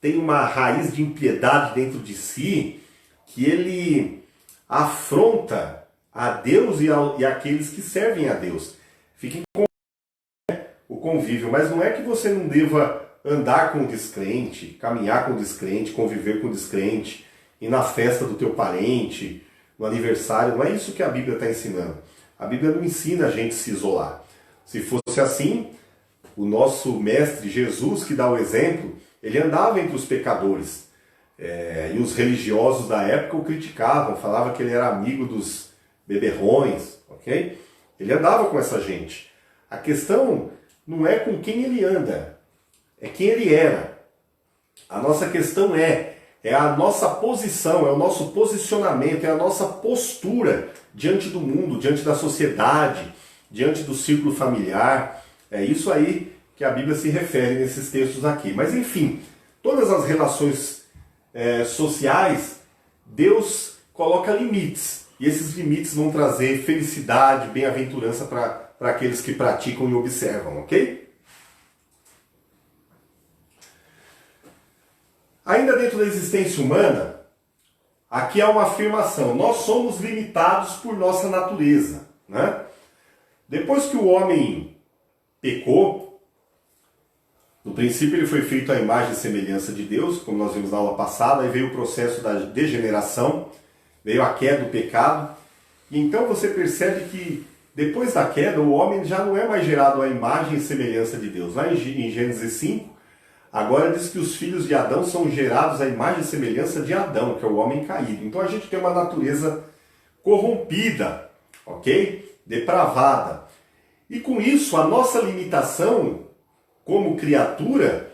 Speaker 1: tem uma raiz de impiedade dentro de si, que ele afronta a Deus e aqueles que servem a Deus. Fiquem com o convívio, mas não é que você não deva andar com o descrente, caminhar com o descrente, conviver com o descrente, ir na festa do teu parente, no aniversário, não é isso que a Bíblia está ensinando. A Bíblia não ensina a gente a se isolar. Se fosse assim, o nosso mestre Jesus, que dá o exemplo, ele andava entre os pecadores. E os religiosos da época o criticavam, falavam que ele era amigo dos beberrões, ok? Ele andava com essa gente. A questão não é com quem ele anda, é quem ele era. A nossa questão é a nossa posição, é o nosso posicionamento, é a nossa postura diante do mundo, diante da sociedade, diante do círculo familiar. É isso aí que a Bíblia se refere nesses textos aqui. Mas enfim, todas as relações sociais, Deus coloca limites. E esses limites vão trazer felicidade, bem-aventurança para aqueles que praticam e observam, ok? Ainda dentro da existência humana, aqui há uma afirmação: nós somos limitados por nossa natureza, né? Depois que o homem pecou, no princípio ele foi feito à imagem e semelhança de Deus, como nós vimos na aula passada, aí veio o processo da degeneração, veio a queda, do pecado, e então você percebe que depois da queda o homem já não é mais gerado à imagem e semelhança de Deus. Lá em Gênesis 5, agora diz que os filhos de Adão são gerados à imagem e semelhança de Adão, que é o homem caído. Então a gente tem uma natureza corrompida, ok? Depravada. E com isso a nossa limitação como criatura,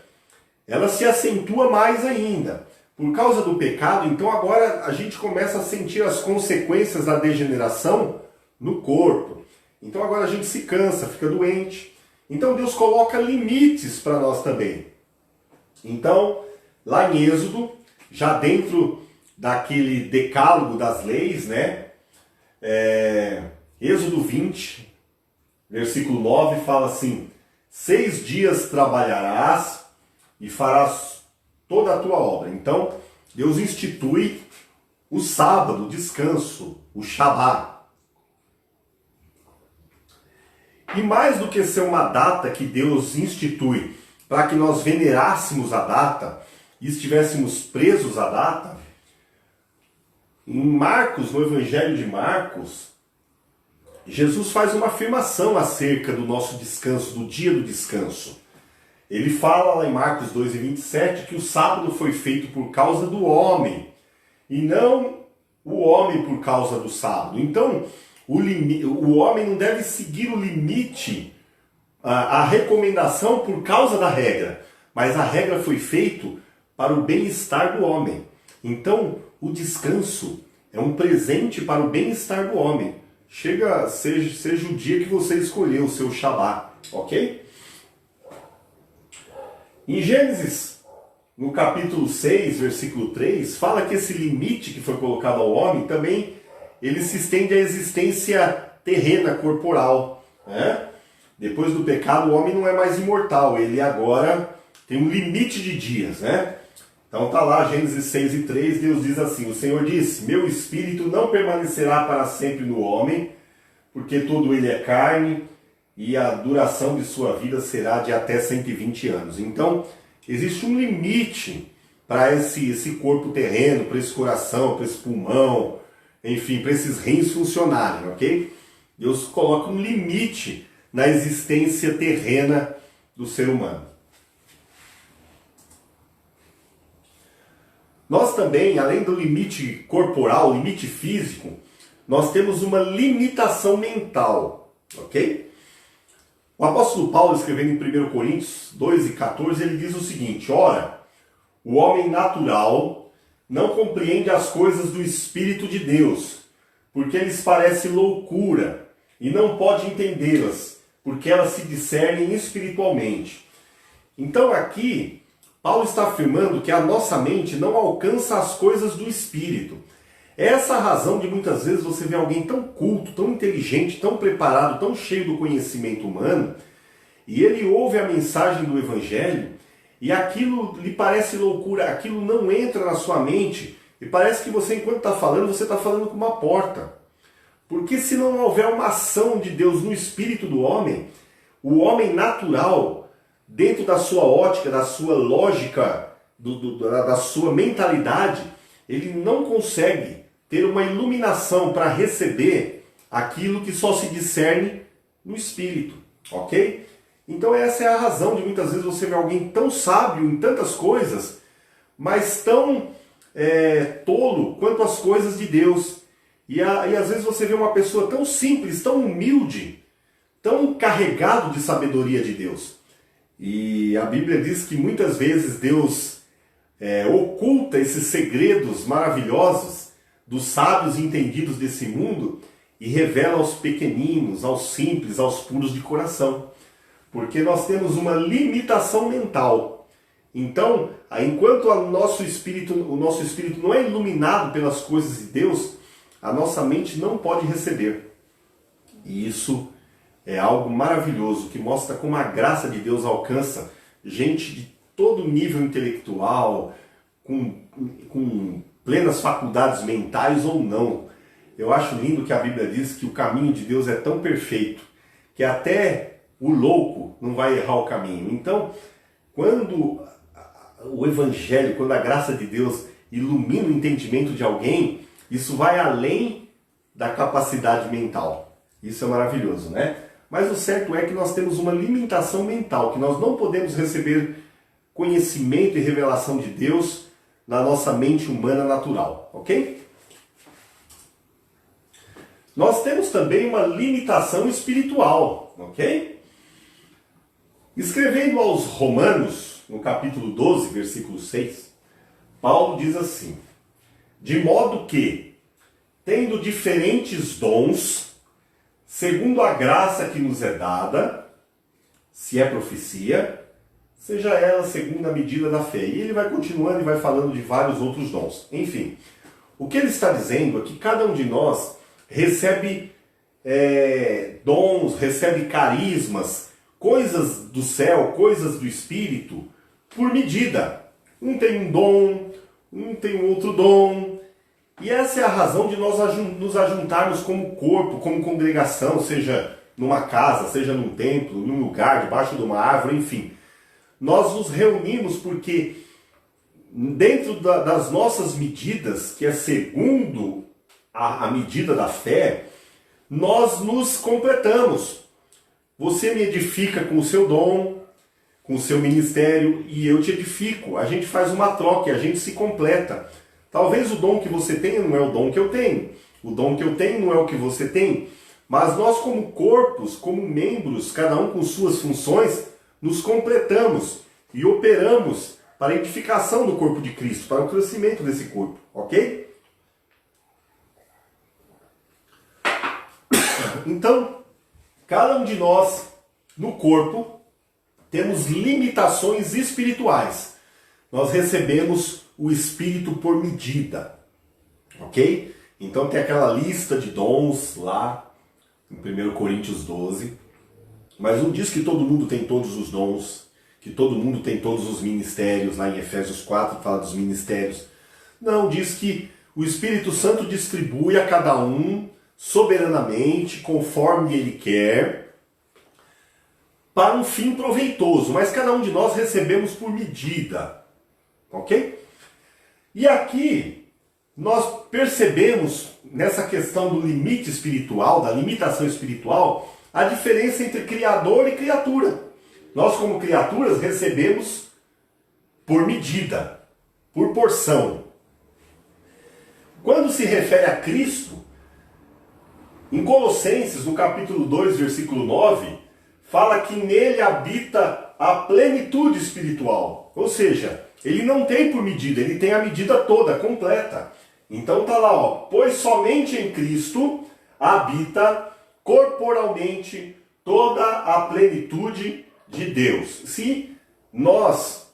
Speaker 1: ela se acentua mais ainda. Por causa do pecado, então agora a gente começa a sentir as consequências da degeneração no corpo. Então agora a gente se cansa, fica doente. Então Deus coloca limites para nós também. Então, lá em Êxodo, já dentro daquele decálogo das leis, né? Êxodo 20, versículo 9, fala assim: 6 dias trabalharás e farás toda a tua obra. Então, Deus institui o sábado, o descanso, o Shabá. E mais do que ser uma data que Deus institui para que nós venerássemos a data e estivéssemos presos à data, em Marcos, no Evangelho de Marcos, Jesus faz uma afirmação acerca do nosso descanso, do dia do descanso. Ele fala lá em Marcos 2:27 que o sábado foi feito por causa do homem e não o homem por causa do sábado. Então, o homem não deve seguir o limite, a recomendação por causa da regra, mas a regra foi feita para o bem-estar do homem. Então, o descanso é um presente para o bem-estar do homem. Seja o dia que você escolheu o seu Shabá, ok? Em Gênesis, no capítulo 6, versículo 3, fala que esse limite que foi colocado ao homem também ele se estende à existência terrena, corporal, né? Depois do pecado, o homem não é mais imortal, ele agora tem um limite de dias, né? Então tá lá, Gênesis 6:3, Deus diz assim, o Senhor disse, meu espírito não permanecerá para sempre no homem, porque todo ele é carne, e a duração de sua vida será de até 120 anos. Então, existe um limite para esse corpo terreno, para esse coração, para esse pulmão, enfim, para esses rins funcionarem, ok? Deus coloca um limite na existência terrena do ser humano. Nós também, além do limite corporal, limite físico, nós temos uma limitação mental, ok? O apóstolo Paulo, escrevendo em 1 Coríntios 2:14, ele diz o seguinte, ora, o homem natural não compreende as coisas do Espírito de Deus, porque lhes parece loucura, e não pode entendê-las, porque elas se discernem espiritualmente. Então aqui, Paulo está afirmando que a nossa mente não alcança as coisas do Espírito. Essa é a razão de muitas vezes você ver alguém tão culto, tão inteligente, tão preparado, tão cheio do conhecimento humano, e ele ouve a mensagem do Evangelho, e aquilo lhe parece loucura, aquilo não entra na sua mente, e parece que você, enquanto está falando, você está falando com uma porta. Porque se não houver uma ação de Deus no espírito do homem, o homem natural, dentro da sua ótica, da sua lógica, da sua mentalidade, ele não consegue ter uma iluminação para receber aquilo que só se discerne no espírito, ok? Então essa é a razão de muitas vezes você ver alguém tão sábio em tantas coisas, mas tão tolo quanto as coisas de Deus. E às vezes você vê uma pessoa tão simples, tão humilde, tão carregado de sabedoria de Deus. E a Bíblia diz que muitas vezes Deus oculta esses segredos maravilhosos dos sábios e entendidos desse mundo e revela aos pequeninos, aos simples, aos puros de coração. Porque nós temos uma limitação mental. Então, enquanto o nosso espírito não é iluminado pelas coisas de Deus, a nossa mente não pode receber. E isso é algo maravilhoso, que mostra como a graça de Deus alcança gente de todo nível intelectual, com plenas faculdades mentais ou não. Eu acho lindo que a Bíblia diz que o caminho de Deus é tão perfeito, que até o louco não vai errar o caminho. Então, quando o Evangelho, quando a graça de Deus ilumina o entendimento de alguém, isso vai além da capacidade mental. Isso é maravilhoso, né? Mas o certo é que nós temos uma limitação mental, que nós não podemos receber conhecimento e revelação de Deus na nossa mente humana natural, ok? Nós temos também uma limitação espiritual, ok? Escrevendo aos Romanos, no capítulo 12, versículo 6, Paulo diz assim, de modo que, tendo diferentes dons, segundo a graça que nos é dada, se é profecia, seja ela segundo a medida da fé. E ele vai continuando e vai falando de vários outros dons. Enfim, o que ele está dizendo é que cada um de nós recebe dons, recebe carismas, coisas do céu, coisas do Espírito, por medida. Um tem um dom, um tem um outro dom. E essa é a razão de nós nos ajuntarmos como corpo, como congregação, seja numa casa, seja num templo, num lugar, debaixo de uma árvore, enfim. Nós nos reunimos porque dentro das nossas medidas, que é segundo a medida da fé, nós nos completamos. Você me edifica com o seu dom, com o seu ministério, e eu te edifico. A gente faz uma troca, a gente se completa. Talvez o dom que você tenha não é o dom que eu tenho. O dom que eu tenho não é o que você tem. Mas nós, como corpos, como membros, cada um com suas funções, nos completamos e operamos para a edificação do corpo de Cristo, para o crescimento desse corpo, ok? Então, cada um de nós, no corpo, temos limitações espirituais. Nós recebemos o Espírito por medida, ok? Então tem aquela lista de dons lá, em 1 Coríntios 12, mas não diz que todo mundo tem todos os dons, que todo mundo tem todos os ministérios, lá em Efésios 4 fala dos ministérios. Não, diz que o Espírito Santo distribui a cada um soberanamente, conforme ele quer, para um fim proveitoso, mas cada um de nós recebemos por medida, ok? E aqui nós percebemos, nessa questão do limite espiritual, da limitação espiritual, a diferença entre criador e criatura. Nós, como criaturas, recebemos por medida, por porção. Quando se refere a Cristo, em Colossenses, no capítulo 2, versículo 9, fala que nele habita a plenitude espiritual. Ou seja, ele não tem por medida, ele tem a medida toda, completa. Então tá lá, ó, pois somente em Cristo habita corporalmente toda a plenitude de Deus. Se nós,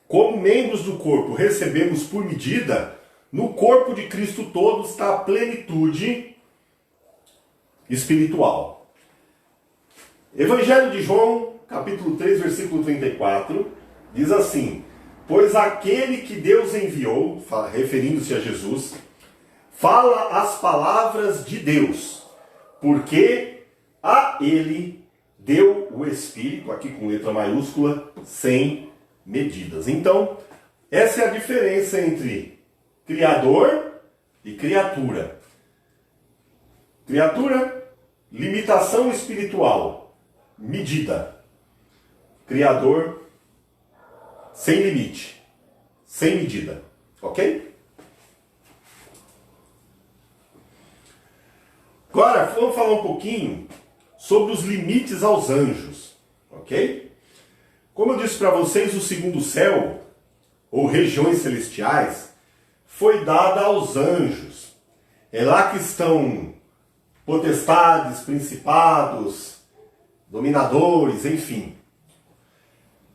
Speaker 1: como membros do corpo, recebemos por medida, no corpo de Cristo todo está a plenitude espiritual. Evangelho de João, capítulo 3, versículo 34, diz assim: pois aquele que Deus enviou, referindo-se a Jesus, fala as palavras de Deus, porque a ele deu o Espírito, aqui com letra maiúscula, sem medidas. Então, essa é a diferença entre Criador e criatura. Criatura, limitação espiritual, medida. Criador, sem limite, sem medida. Ok? Agora, vamos falar um pouquinho sobre os limites aos anjos. Ok? Como eu disse para vocês, o segundo céu, ou regiões celestiais, foi dada aos anjos. É lá que estão potestades, principados, dominadores, enfim.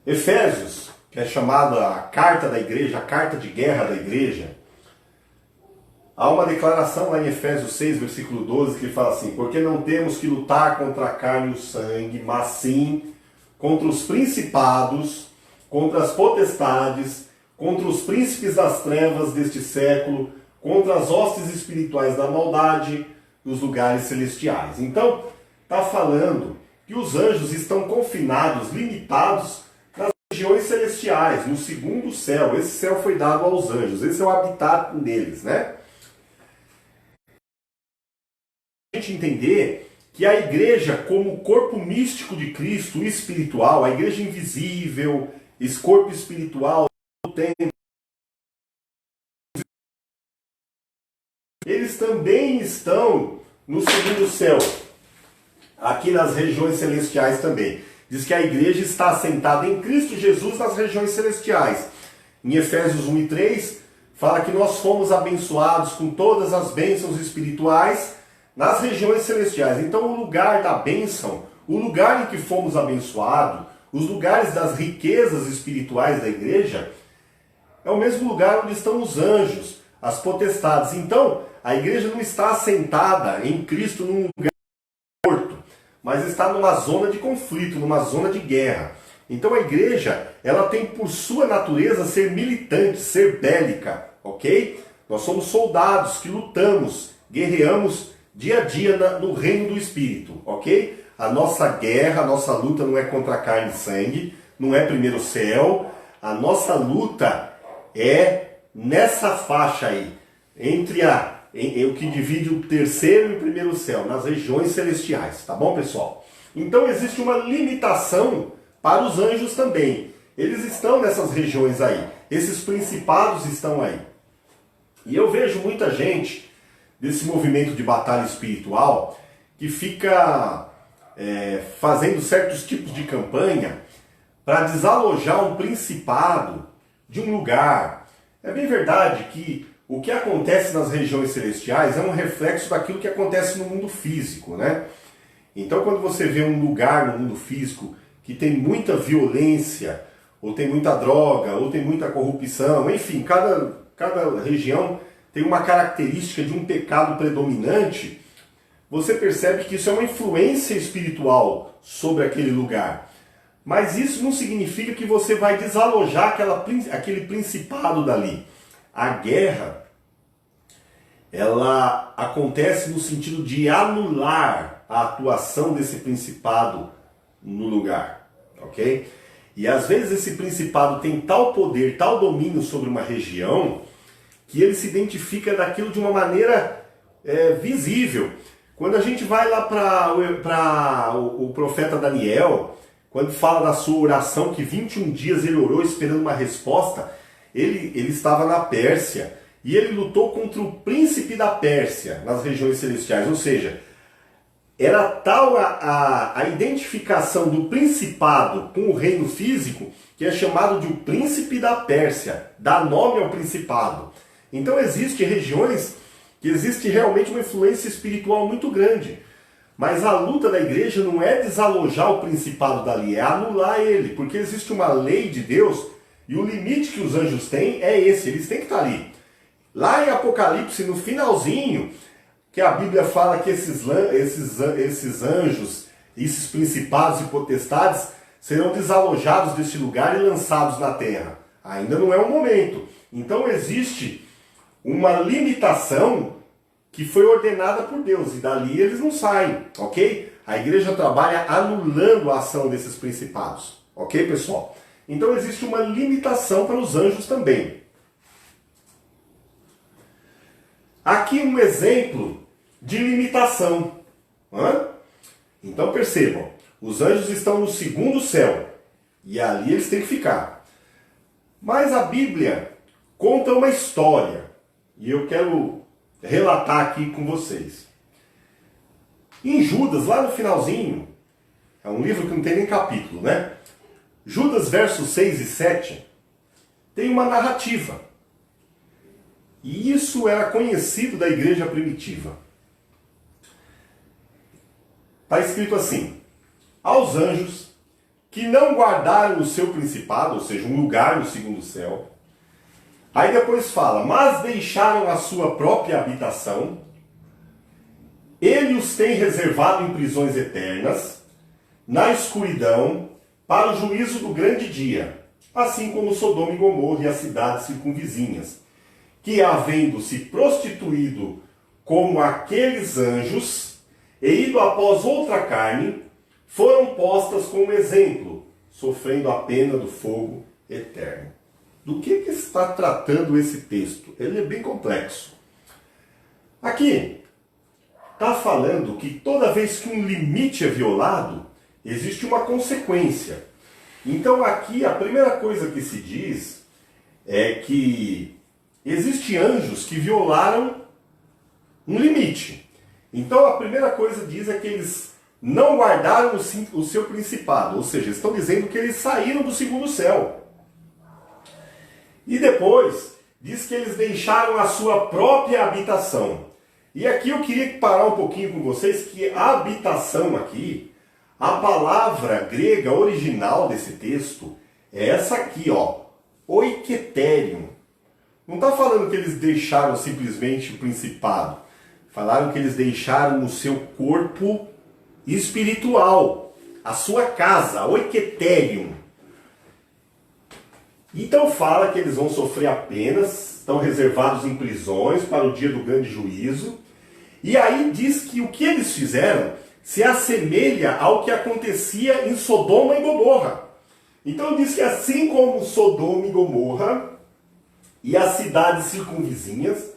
Speaker 1: Efésios, que é chamada a carta da igreja, a carta de guerra da igreja, há uma declaração lá em Efésios 6, versículo 12, que fala assim: porque não temos que lutar contra a carne e o sangue, mas sim contra os principados, contra as potestades, contra os príncipes das trevas deste século, contra as hostes espirituais da maldade dos lugares celestiais. Então, está falando que os anjos estão confinados, limitados nas regiões celestiais, no segundo céu. Esse céu foi dado aos anjos, esse é o habitat deles, né? A gente entender que a igreja, como corpo místico de Cristo, espiritual, a igreja invisível, esse corpo espiritual, eles também estão no segundo céu, aqui nas regiões celestiais também. Diz que a igreja está assentada em Cristo Jesus nas regiões celestiais. Em Efésios 1 e 3, fala que nós fomos abençoados com todas as bênçãos espirituais nas regiões celestiais. Então o lugar da bênção, o lugar em que fomos abençoados, os lugares das riquezas espirituais da igreja, é o mesmo lugar onde estão os anjos, as potestades. Então, a igreja não está assentada em Cristo num lugar morto, mas está numa zona de conflito, numa zona de guerra. Então a igreja, ela tem por sua natureza ser militante, ser bélica, ok? Nós somos soldados que lutamos, guerreamos dia a dia no reino do Espírito, ok? A nossa guerra, a nossa luta não é contra carne e sangue, não é primeiro céu. A nossa luta é nessa faixa aí, entre o que divide o terceiro e o primeiro céu, nas regiões celestiais, tá bom, pessoal? Então existe uma limitação para os anjos também. Eles estão nessas regiões aí, esses principados estão aí. E eu vejo muita gente desse movimento de batalha espiritual que fica fazendo certos tipos de campanha para desalojar um principado de um lugar. É bem verdade que o que acontece nas regiões celestiais é um reflexo daquilo que acontece no mundo físico, né? Então quando você vê um lugar no mundo físico que tem muita violência, ou tem muita droga, ou tem muita corrupção, enfim, cada região tem uma característica de um pecado predominante, você percebe que isso é uma influência espiritual sobre aquele lugar. Mas isso não significa que você vai desalojar aquele principado dali. A guerra, ela acontece no sentido de anular a atuação desse principado no lugar, ok? E às vezes esse principado tem tal poder, tal domínio sobre uma região, que ele se identifica daquilo de uma maneira visível. Quando a gente vai lá para o profeta Daniel, quando fala da sua oração, que 21 dias ele orou esperando uma resposta, ele estava na Pérsia e ele lutou contra o príncipe da Pérsia, nas regiões celestiais. Ou seja, era tal a identificação do principado com o reino físico, que é chamado de o príncipe da Pérsia, dá nome ao principado. Então existem regiões que existe realmente uma influência espiritual muito grande. Mas a luta da igreja não é desalojar o principado dali, é anular ele, porque existe uma lei de Deus e o limite que os anjos têm é esse, eles têm que estar ali. Lá em Apocalipse, no finalzinho, que a Bíblia fala que esses anjos, esses principados e potestades serão desalojados deste lugar e lançados na terra. Ainda não é o momento. Então existe uma limitação que foi ordenada por Deus, e dali eles não saem, ok? A igreja trabalha anulando a ação desses principados, ok, pessoal? Então existe uma limitação para os anjos também. Aqui um exemplo de limitação. Então percebam, os anjos estão no segundo céu, e ali eles têm que ficar. Mas a Bíblia conta uma história, e eu quero relatar aqui com vocês. Em Judas, lá no finalzinho, é um livro que não tem nem capítulo, né? Judas versos 6 e 7 tem uma narrativa. E isso era conhecido da igreja primitiva. Está escrito assim: aos anjos que não guardaram o seu principado, ou seja, um lugar no segundo céu. Aí depois fala, mas deixaram a sua própria habitação, ele os tem reservado em prisões eternas, na escuridão, para o juízo do grande dia, assim como Sodoma e Gomorra e as cidades circunvizinhas, que havendo se prostituído como aqueles anjos, e ido após outra carne, foram postas como exemplo, sofrendo a pena do fogo eterno. Do que está tratando esse texto? Ele é bem complexo. Aqui está falando que toda vez que um limite é violado, existe uma consequência. Então aqui a primeira coisa que se diz é que existem anjos que violaram um limite. Então a primeira coisa diz é que eles não guardaram o seu principado, ou seja, estão dizendo que eles saíram do segundo céu. E depois, diz que eles deixaram a sua própria habitação. E aqui eu queria parar um pouquinho com vocês que a habitação aqui, a palavra grega original desse texto, é essa aqui, ó, oiketerion. Não está falando que eles deixaram simplesmente o principado. Falaram que eles deixaram o seu corpo espiritual, a sua casa, oiketerion. Então fala que eles vão sofrer apenas, estão reservados em prisões para o dia do grande juízo. E aí diz que o que eles fizeram se assemelha ao que acontecia em Sodoma e Gomorra. Então diz que assim como Sodoma e Gomorra e as cidades circunvizinhas,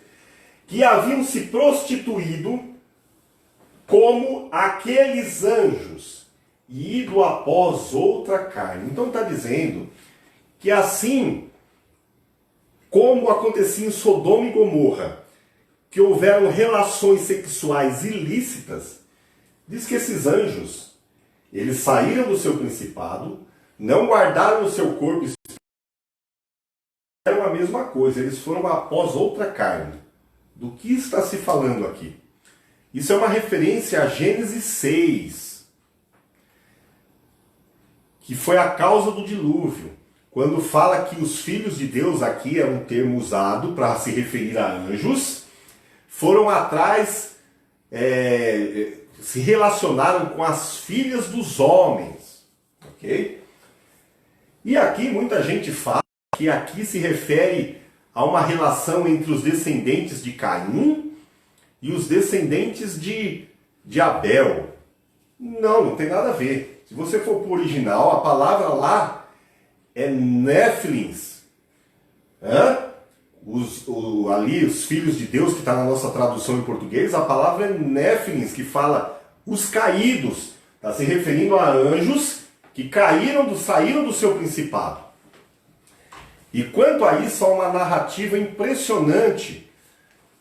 Speaker 1: que haviam se prostituído como aqueles anjos e ido após outra carne. Então está dizendo que assim como acontecia em Sodoma e Gomorra, que houveram relações sexuais ilícitas, diz que esses anjos, eles saíram do seu principado, não guardaram o seu corpo espiritual, fizeram a mesma coisa, eles foram após outra carne. Do que está se falando aqui? Isso é uma referência a Gênesis 6, que foi a causa do dilúvio. Quando fala que os filhos de Deus, aqui é um termo usado para se referir a anjos, foram atrás, se relacionaram com as filhas dos homens. Ok? E aqui muita gente fala que aqui se refere a uma relação entre os descendentes de Caim e os descendentes de Abel. Não, não tem nada a ver. Se você for para o original, a palavra lá é Néfilins. Ali, os filhos de Deus, que está na nossa tradução em português, a palavra é Néfilins, que fala os caídos. Está se referindo a anjos que saíram do seu principado. E quanto a isso, há uma narrativa impressionante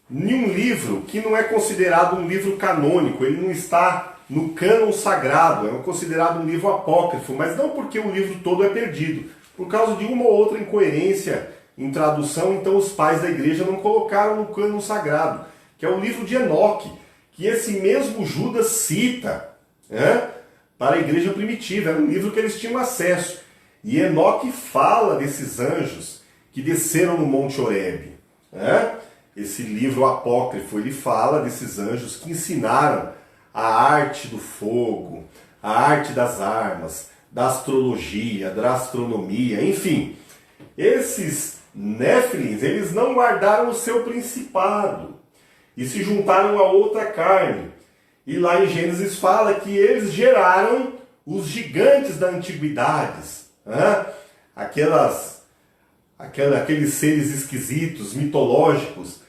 Speaker 1: em um livro que não é considerado um livro canônico, ele não está no cânon sagrado, é considerado um livro apócrifo, mas não porque o livro todo é perdido, por causa de uma ou outra incoerência em tradução, então os pais da igreja não colocaram no cânon sagrado, que é o livro de Enoque, que esse mesmo Judas cita para a igreja primitiva, era um livro que eles tinham acesso. E Enoque fala desses anjos que desceram no Monte Horebe. Esse livro apócrifo, ele fala desses anjos que ensinaram a arte do fogo, a arte das armas, da astrologia, da astronomia, enfim. Esses Néfilins, eles não guardaram o seu principado e se juntaram a outra carne. E lá em Gênesis fala que eles geraram os gigantes da antiguidade. Aqueles seres esquisitos, mitológicos.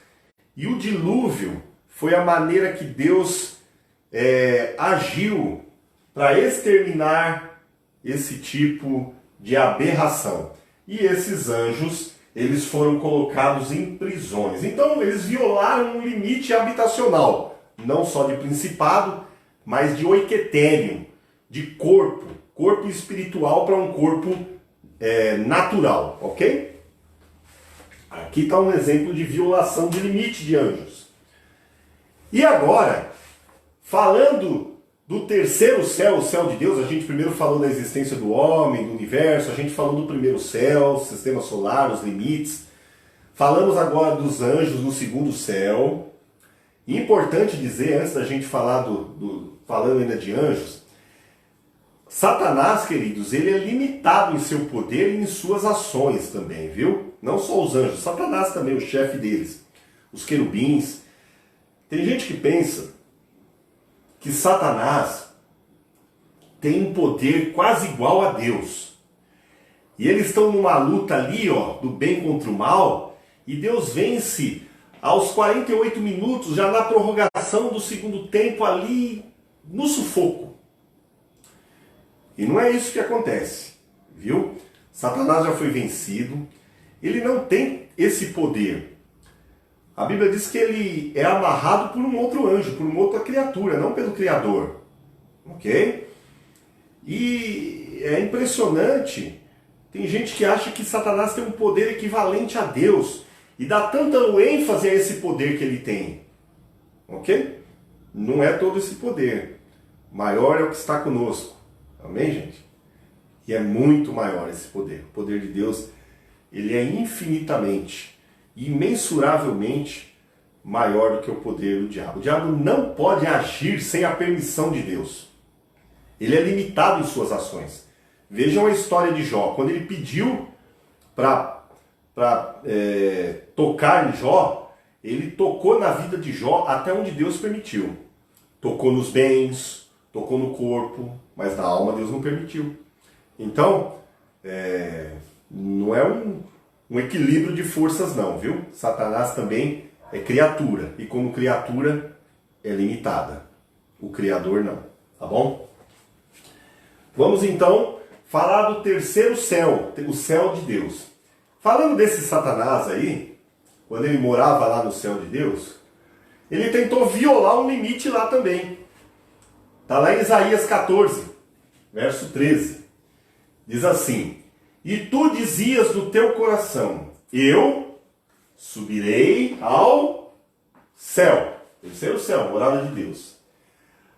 Speaker 1: E o dilúvio foi a maneira que Deus agiu para exterminar esse tipo de aberração. E esses anjos, eles foram colocados em prisões. Então eles violaram um limite habitacional, não só de principado, mas de oiketérium, de corpo espiritual para um corpo natural, ok? Aqui está um exemplo de violação de limite de anjos. E agora, falando do terceiro céu, o céu de Deus, a gente primeiro falou da existência do homem, do universo, a gente falou do primeiro céu, sistema solar, os limites. Falamos agora dos anjos no segundo céu. E importante dizer, antes da gente falar falando ainda de anjos, Satanás, queridos, ele é limitado em seu poder e em suas ações também, viu? Não só os anjos, Satanás também, o chefe deles, os querubins. Tem gente que pensa que Satanás tem um poder quase igual a Deus. E eles estão numa luta ali, do bem contra o mal, e Deus vence aos 48 minutos, já na prorrogação do segundo tempo ali, no sufoco. E não é isso que acontece, viu? Satanás já foi vencido, ele não tem esse poder. A Bíblia diz que ele é amarrado por um outro anjo, por uma outra criatura, não pelo Criador. Ok? E é impressionante, tem gente que acha que Satanás tem um poder equivalente a Deus e dá tanta ênfase a esse poder que ele tem. Ok? Não é todo esse poder. Maior é o que está conosco. Amém, gente? E é muito maior esse poder. O poder de Deus, ele é infinitamente, imensuravelmente maior do que o poder do diabo. O diabo não pode agir sem a permissão de Deus. Ele é limitado em suas ações. Vejam a história de Jó. Quando ele pediu para tocar em Jó, ele tocou na vida de Jó até onde Deus permitiu. Tocou nos bens, tocou no corpo, mas na alma Deus não permitiu. Então, não é um equilíbrio de forças não, viu? Satanás também é criatura, e como criatura é limitada. O Criador não, tá bom? Vamos então falar do terceiro céu, o céu de Deus. Falando desse Satanás aí, quando ele morava lá no céu de Deus, ele tentou violar um limite lá também. Está lá em Isaías 14, verso 13. Diz assim: E tu dizias no teu coração, eu subirei ao céu, terceiro céu, morada de Deus.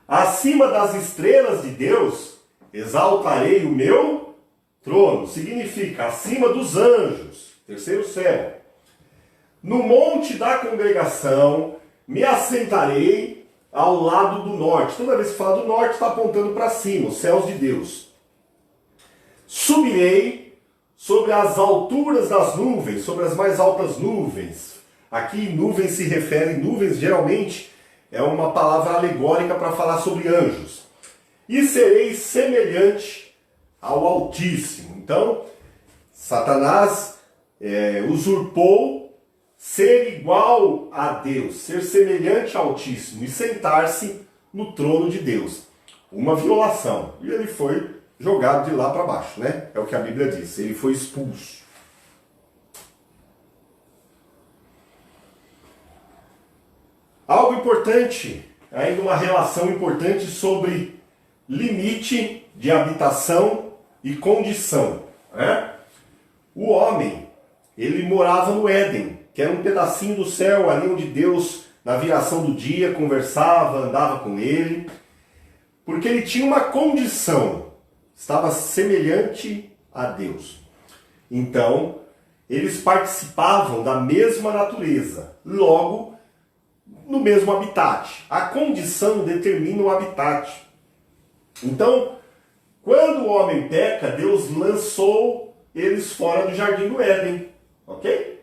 Speaker 1: Acima das estrelas de Deus, exaltarei o meu trono. Significa acima dos anjos, terceiro céu. No monte da congregação me assentarei ao lado do norte. Toda vez que fala do norte, está apontando para cima, os céus de Deus. Subirei sobre as alturas das nuvens, sobre as mais altas nuvens. Aqui nuvens se refere, nuvens geralmente é uma palavra alegórica para falar sobre anjos. E sereis semelhante ao Altíssimo. Então, Satanás usurpou ser igual a Deus, ser semelhante ao Altíssimo e sentar-se no trono de Deus. Uma violação. E ele foi jogado de lá para baixo, né? É o que a Bíblia diz. Ele foi expulso. Algo importante, ainda uma relação importante sobre limite de habitação e condição, né? O homem, ele morava no Éden, que era um pedacinho do céu ali onde Deus, na viração do dia, conversava, andava com ele, porque ele tinha uma condição, estava semelhante a Deus. Então, eles participavam da mesma natureza, logo, no mesmo habitat. A condição determina o habitat. Então, quando o homem peca, Deus lançou eles fora do jardim do Éden, ok?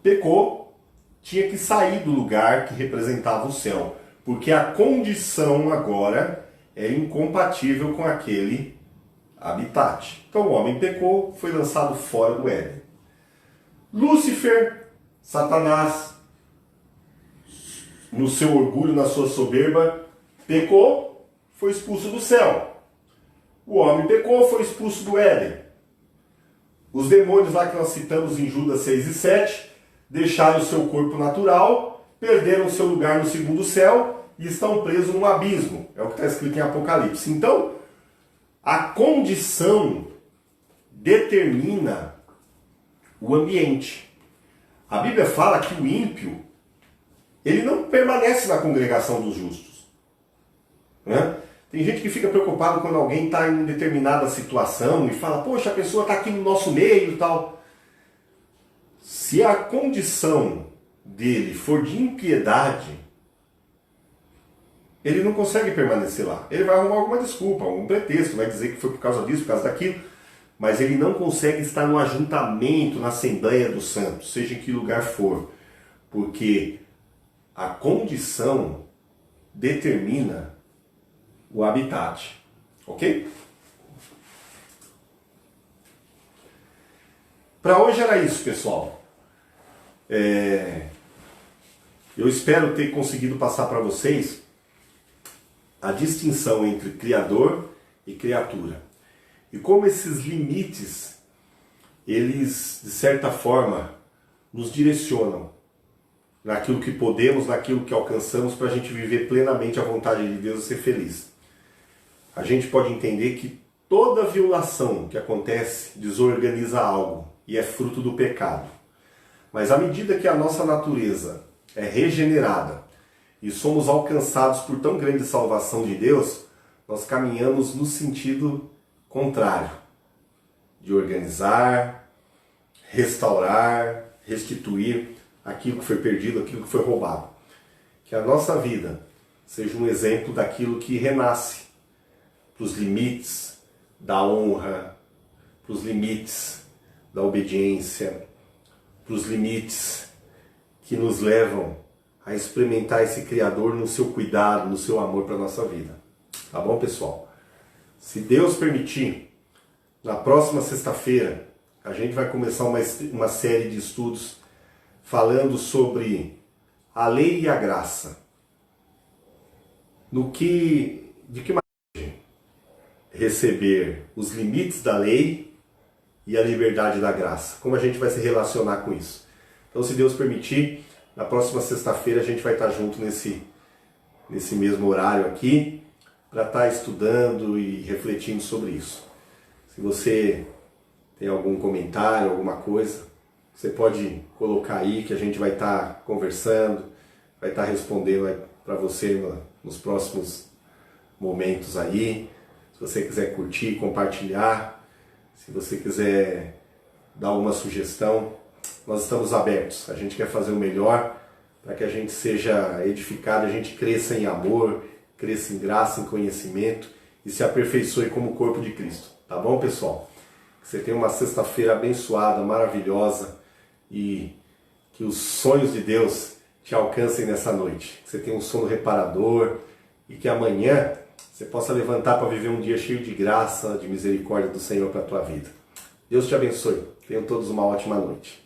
Speaker 1: Pecou, tinha que sair do lugar que representava o céu, porque a condição agora é incompatível com aquele habitat. Então o homem pecou, foi lançado fora do Éden. Lúcifer, Satanás, no seu orgulho, na sua soberba, pecou, foi expulso do céu. O homem pecou, foi expulso do Éden. Os demônios lá que nós citamos em Judas 6 e 7, deixaram o seu corpo natural, perderam o seu lugar no segundo céu e estão presos num abismo. É o que está escrito em Apocalipse. Então, a condição determina o ambiente. A Bíblia fala que o ímpio, ele não permanece na congregação dos justos, né? Tem gente que fica preocupado quando alguém está em determinada situação e fala, poxa, a pessoa está aqui no nosso meio e tal. Se a condição dele for de impiedade, ele não consegue permanecer lá. Ele vai arrumar alguma desculpa, algum pretexto, vai dizer que foi por causa disso, por causa daquilo, mas ele não consegue estar no ajuntamento, na Assembleia dos Santos, seja em que lugar for, porque a condição determina o habitat, ok? Para hoje era isso, pessoal. Eu espero ter conseguido passar para vocês a distinção entre Criador e criatura. E como esses limites, eles, de certa forma, nos direcionam naquilo que podemos, naquilo que alcançamos, para a gente viver plenamente a vontade de Deus e ser feliz. A gente pode entender que toda violação que acontece desorganiza algo e é fruto do pecado. Mas à medida que a nossa natureza é regenerada e somos alcançados por tão grande salvação de Deus, nós caminhamos no sentido contrário, de organizar, restaurar, restituir aquilo que foi perdido, aquilo que foi roubado. Que a nossa vida seja um exemplo daquilo que renasce, para os limites da honra, para os limites da obediência, para os limites que nos levam a experimentar esse Criador no seu cuidado, no seu amor para a nossa vida. Tá bom, pessoal? Se Deus permitir, na próxima sexta-feira, a gente vai começar uma série de estudos falando sobre a lei e a graça. De que maneira receber os limites da lei e a liberdade da graça. Como a gente vai se relacionar com isso. Então, se Deus permitir, na próxima sexta-feira a gente vai estar junto nesse mesmo horário aqui, para estar estudando e refletindo sobre isso. Se você tem algum comentário, alguma coisa, você pode colocar aí que a gente vai estar conversando, vai estar respondendo para você nos próximos momentos aí. Se você quiser curtir, compartilhar, se você quiser dar uma sugestão, nós estamos abertos. A gente quer fazer o melhor para que a gente seja edificado, a gente cresça em amor, cresça em graça, em conhecimento e se aperfeiçoe como corpo de Cristo. Tá bom, pessoal? Que você tenha uma sexta-feira abençoada, maravilhosa e que os sonhos de Deus te alcancem nessa noite. Que você tenha um sono reparador e que amanhã você possa levantar para viver um dia cheio de graça, de misericórdia do Senhor para a tua vida. Deus te abençoe. Tenham todos uma ótima noite.